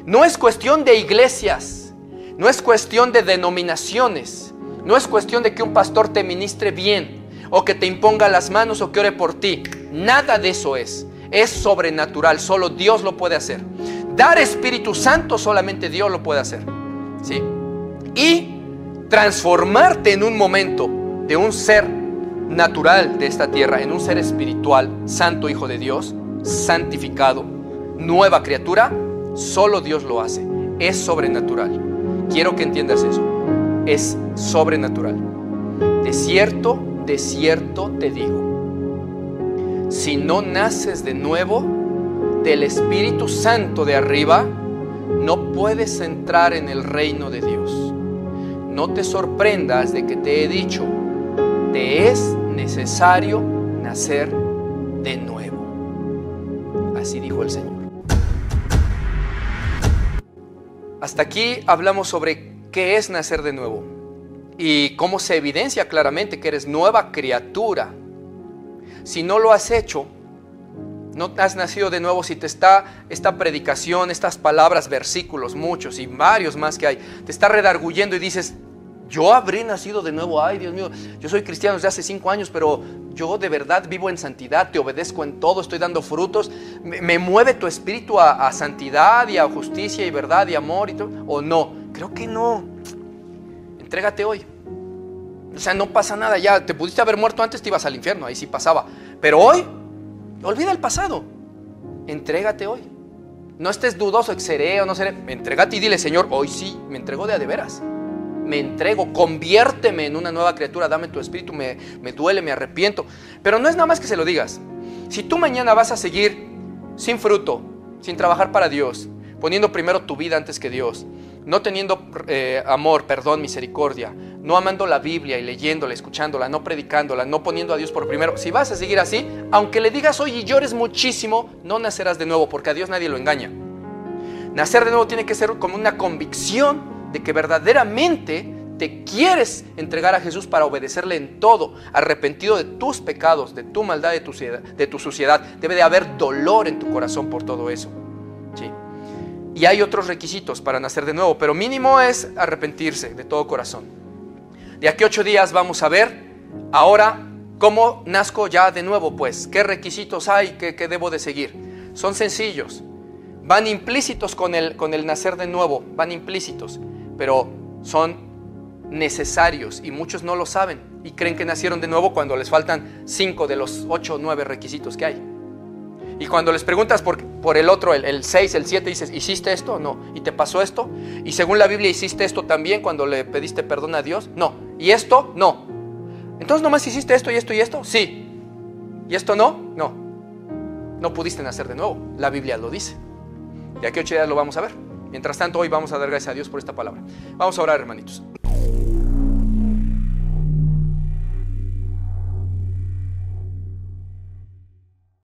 no es cuestión de iglesias, no es cuestión de denominaciones, no es cuestión de que un pastor te ministre bien, o que te imponga las manos, o que ore por ti. Nada de eso es sobrenatural, solo Dios lo puede hacer. Dar Espíritu Santo, solamente Dios lo puede hacer, ¿sí? Y transformarte en un momento de un ser natural de esta tierra en un ser espiritual, santo, hijo de Dios, santificado, nueva criatura, solo Dios lo hace. Es sobrenatural. Quiero que entiendas eso. Es sobrenatural. De cierto te digo, si no naces de nuevo del Espíritu Santo de arriba, no puedes entrar en el reino de Dios. No te sorprendas de que te he dicho, te es necesario nacer de nuevo. Así dijo el Señor. Hasta aquí hablamos sobre qué es nacer de nuevo y cómo se evidencia claramente que eres nueva criatura. Si no lo has hecho, no has nacido de nuevo, si te está esta predicación, estas palabras, versículos, muchos y varios más que hay, te está redarguyendo y dices, yo habré nacido de nuevo, ay Dios mío, yo soy cristiano desde hace 5 años, pero yo de verdad vivo en santidad, te obedezco en todo, estoy dando frutos, me mueve tu espíritu a santidad y a justicia y verdad y amor y todo, o no, creo que no. Entrégate hoy. O sea, no pasa nada ya, te pudiste haber muerto antes, te ibas al infierno, ahí sí pasaba, pero hoy, olvida el pasado, entrégate hoy. No estés dudoso, seré o no seré, entrégate y dile, Señor, hoy sí, me entrego de a de veras. Me entrego, conviérteme en una nueva criatura, dame tu espíritu, me duele, me arrepiento. Pero no es nada más que se lo digas. Si tú mañana vas a seguir sin fruto, sin trabajar para Dios, poniendo primero tu vida antes que Dios, no teniendo amor, perdón, misericordia, no amando la Biblia y leyéndola, escuchándola, no predicándola, no poniendo a Dios por primero, si vas a seguir así, aunque le digas hoy y llores muchísimo, no nacerás de nuevo, porque a Dios nadie lo engaña. Nacer de nuevo tiene que ser como una convicción de que verdaderamente te quieres entregar a Jesús para obedecerle en todo, arrepentido de tus pecados, de tu maldad, de tu suciedad. Debe de haber dolor en tu corazón por todo eso, ¿sí? Y hay otros requisitos para nacer de nuevo, pero mínimo es arrepentirse de todo corazón. De aquí a 8 días vamos a ver ahora cómo nazco ya de nuevo, pues, qué requisitos hay, qué debo de seguir. Son sencillos, van implícitos con el nacer de nuevo, van implícitos, pero son necesarios y muchos no lo saben y creen que nacieron de nuevo cuando les faltan 5 de los 8 o 9 requisitos que hay. Y cuando les preguntas por el otro, el 6, el 7, dices, ¿hiciste esto? No. ¿Y te pasó esto? Y según la Biblia, ¿hiciste esto también cuando le pediste perdón a Dios? No. ¿Y esto? No. Entonces, ¿nomás hiciste esto y esto y esto? Sí. ¿Y esto no? No. No pudiste nacer de nuevo. La Biblia lo dice. De aquí a 8 días lo vamos a ver. Mientras tanto, hoy vamos a dar gracias a Dios por esta palabra. Vamos a orar, hermanitos.